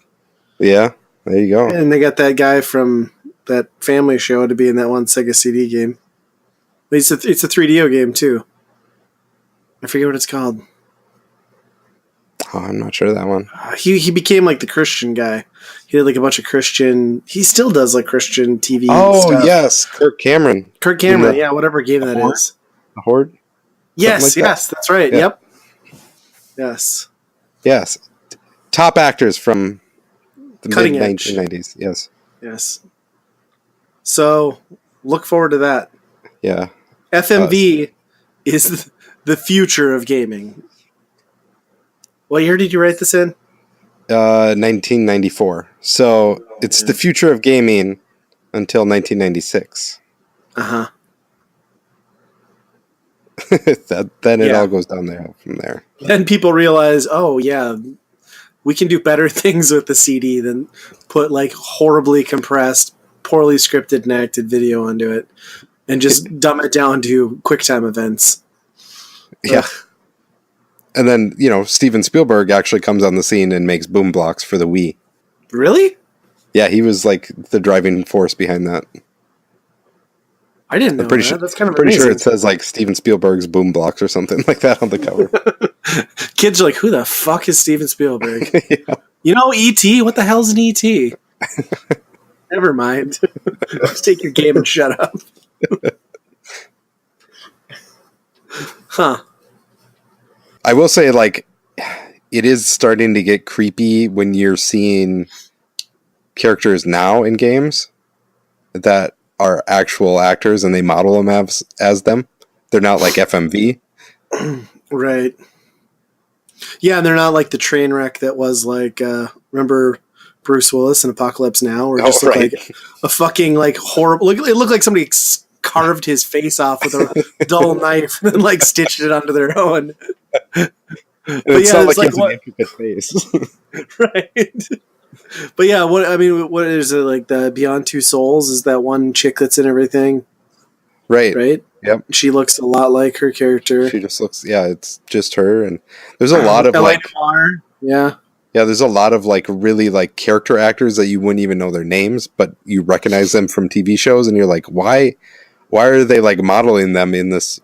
Yeah, there you go. And they got that guy from that Family Show to be in that one Sega CD game. It's a 3DO game, too. I forget what it's called. Oh, I'm not sure of that one. He became like the Christian guy. He did like a bunch of Christian... He still does like Christian TV stuff. Yes, Kirk Cameron. Kirk Cameron, yeah, whatever game that is. The Horde? Yes, like yes, that's right. Yeah. Yep. Yes. Yes. Top actors from the Cutting edge. mid-1990s. Yes. Yes. So, look forward to that. Yeah. FMV is the future of gaming. What year did you write this in? 1994. So it's the future of gaming until 1996. Uh-huh. Then it all goes down there from there. Then people realize, oh, yeah, we can do better things with the CD than put like horribly compressed, poorly scripted and acted video onto it and just dumb it down to QuickTime events. Yeah. And then, Steven Spielberg actually comes on the scene and makes boom blocks for the Wii. Really? Yeah, he was like the driving force behind that. I didn't know I'm pretty that. sure. That's kind of Pretty amazing. sure it says like Steven Spielberg's Boom Blocks or something like that on the cover. Kids are like, who the fuck is Steven Spielberg? Yeah. You know E.T.? What the hell's an E.T.? Never mind. Just take your game and shut up. Huh. I will say, like, it is starting to get creepy when you're seeing characters now in games that are actual actors and they model them as them. They're not like FMV. Right. Yeah, and they're not like the train wreck that was like, remember Bruce Willis in Apocalypse Now? Or just right. like a fucking like horrible. It looked like somebody carved his face off with a dull knife and then like stitched it onto their own. And But it's yeah, not it's like he like has an intricate face. Right. But yeah, what is it like? The Beyond Two Souls is that one chick that's in everything, Right. right? Yep. She looks a lot like her character. She just looks, yeah, it's just her. And there's a lot of LA like, Noire. Yeah. yeah, there's a lot of like really like character actors that you wouldn't even know their names, but you recognize them from TV shows and you're like, why are they like modeling them in this,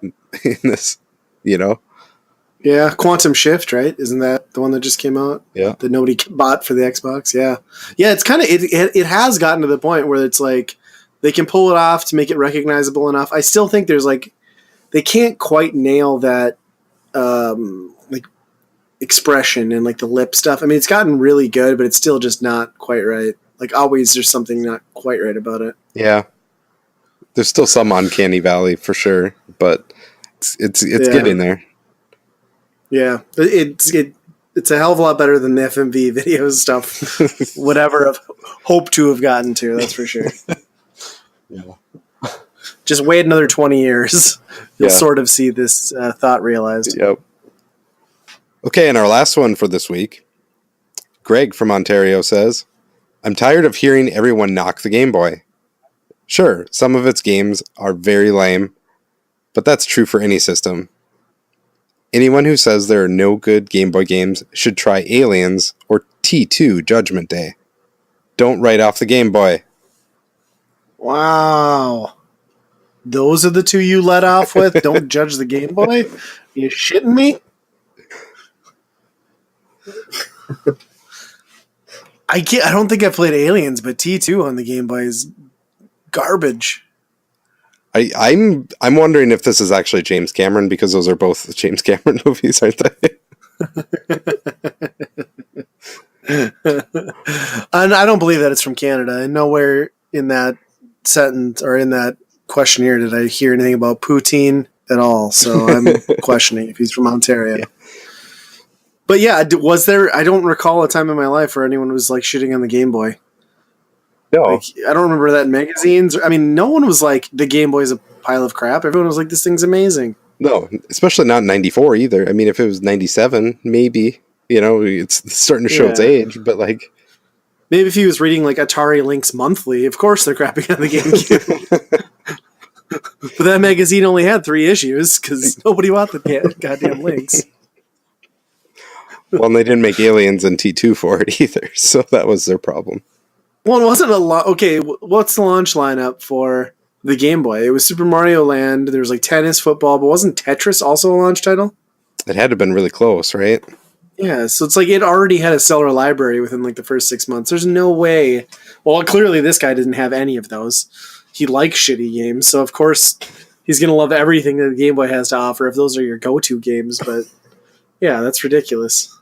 you know? Yeah, Quantum Shift, right? Isn't that the one that just came out? Yeah. That nobody bought for the Xbox. Yeah, yeah. It's kind of it has gotten to the point where it's like they can pull it off to make it recognizable enough. I still think there's like they can't quite nail that like expression and like the lip stuff. I mean, it's gotten really good, but it's still just not quite right. Like always, there's something not quite right about it. Yeah. There's still some uncanny valley for sure, but it's Yeah. getting there. Yeah, it's a hell of a lot better than the FMV video stuff. Whatever I've hoped to have gotten to, that's for sure. Yeah. Just wait another 20 years. You'll Yeah. sort of see this thought realized. Yep. Okay, and our last one for this week. Greg from Ontario says, I'm tired of hearing everyone knock the Game Boy. Sure, some of its games are very lame, but that's true for any system. Anyone who says there are no good Game Boy games should try Aliens or T2 Judgment Day. Don't write off the Game Boy. Wow. Those are the two you let off with? Don't judge the Game Boy? You shitting me? I don't think I played Aliens, but T2 on the Game Boy is garbage. I'm wondering if this is actually James Cameron, because those are both James Cameron movies, aren't they? And I don't believe that it's from Canada. And nowhere in that sentence or in that questionnaire did I hear anything about poutine at all. So I'm questioning if he's from Ontario. Yeah. But yeah, was there? I don't recall a time in my life where anyone was like shitting on the Game Boy. No. Like, I don't remember that in magazines. I mean, no one was like, the Game Boy is a pile of crap. Everyone was like, this thing's amazing. No, especially not in 94 either. I mean, if it was 97, maybe, it's starting to show its Yeah. age, but like... Maybe if he was reading like Atari Lynx Monthly, of course they're crapping on the GameCube. But that magazine only had 3 issues because nobody bought the goddamn Lynx. Well, and they didn't make Aliens and T2 for it either, so that was their problem. Well, it wasn't a lot. Okay, what's the launch lineup for the Game Boy? It was Super Mario Land. There was like tennis, football, but wasn't Tetris also a launch title? It had to have been really close, right? Yeah, so it's like it already had a stellar library within like the first 6 months. There's no way. Well, clearly this guy didn't have any of those. He likes shitty games, so of course he's going to love everything that the Game Boy has to offer if those are your go-to games. But yeah, that's ridiculous.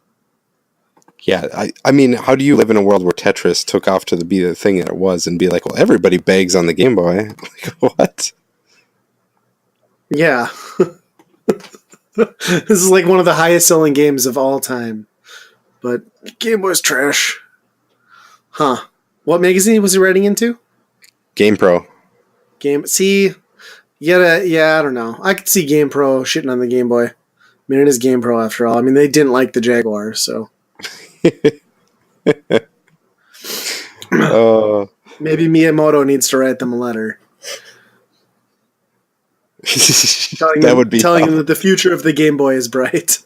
Yeah, I mean, how do you live in a world where Tetris took off to be the thing that it was and be like, well, everybody begs on the Game Boy? Like, what? Yeah. This is like one of the highest selling games of all time. But Game Boy's trash. Huh. What magazine was he writing into? Game Pro. See, I don't know. I could see Game Pro shitting on the Game Boy. I mean, it is Game Pro after all. I mean, they didn't like the Jaguar, so... Maybe Miyamoto needs to write them a letter. Telling them that the future of the Game Boy is bright.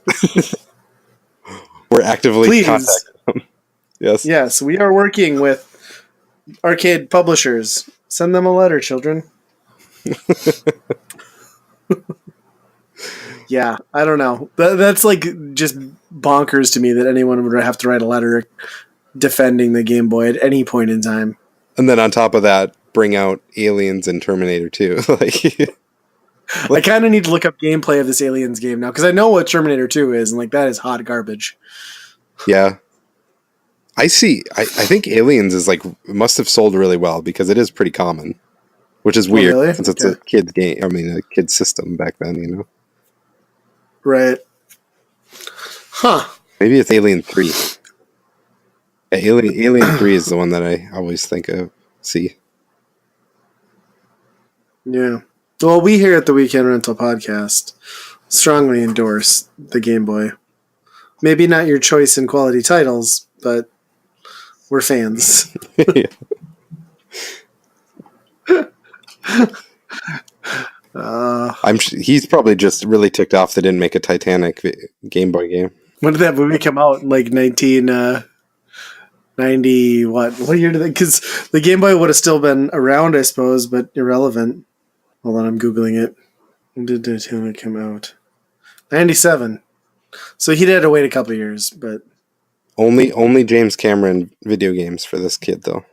We're actively Please. contacting them. Yes. Yes, we are working with arcade publishers. Send them a letter, children. Yeah, I don't know. That's like just bonkers to me that anyone would have to write a letter defending the Game Boy at any point in time. And then on top of that, bring out Aliens and Terminator 2. Like, I kind of need to look up gameplay of this Aliens game now because I know what Terminator 2 is, and like that is hot garbage. yeah. I think Aliens is like must have sold really well because it is pretty common, which is weird really? since it's a kid's game. I mean, a kid's system back then, you know. Right. Huh. Maybe it's Alien 3. Yeah, Alien 3 is the one that I always think of. See. Yeah. Well, we here at the Weekend Rental Podcast strongly endorse the Game Boy. Maybe not your choice in quality titles, but we're fans. Yeah. He's probably just really ticked off they didn't make a Titanic Game Boy game. When did that movie come out? Like 1990, what year did it? Because the Game Boy would have still been around, I suppose, but irrelevant. Hold on, I'm Googling it. When did Titanic come out? 97. So he'd had to wait a couple of years, but... Only James Cameron video games for this kid, though.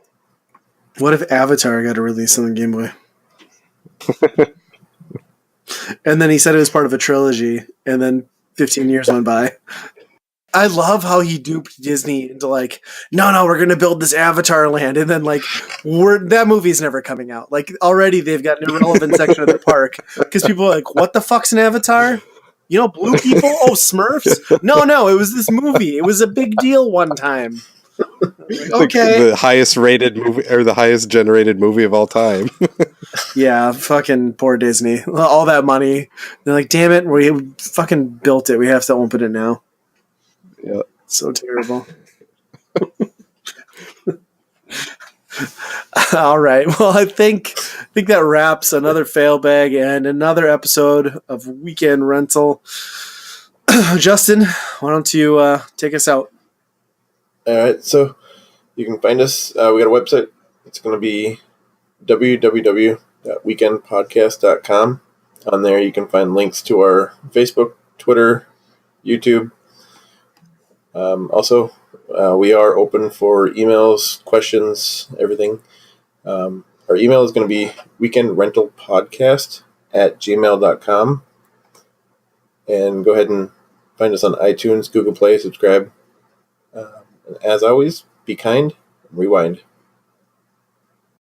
What if Avatar got a release on the Game Boy? And then he said it was part of a trilogy, and then 15 years went by. I love how he duped Disney into like, no, we're going to build this Avatar land, and then like, that movie's never coming out. Like, already they've got an irrelevant section of the park, because people are like, what the fuck's an Avatar? You know, blue people? Oh, Smurfs? No, it was this movie. It was a big deal one time. Okay. The highest rated movie, or the highest generated movie of all time. Yeah, fucking poor Disney. All that money. They're like, damn it, we fucking built it. We have to open it now. Yeah. So terrible. All right. Well, I think that wraps another fail bag and another episode of Weekend Rental. Justin, why don't you take us out? All right, so you can find us. We got a website. It's going to be www.weekendpodcast.com. On there, you can find links to our Facebook, Twitter, YouTube. Also, we are open for emails, questions, everything. Our email is going to be weekendrentalpodcast@gmail.com. And go ahead and find us on iTunes, Google Play, subscribe. And as always, be kind, rewind.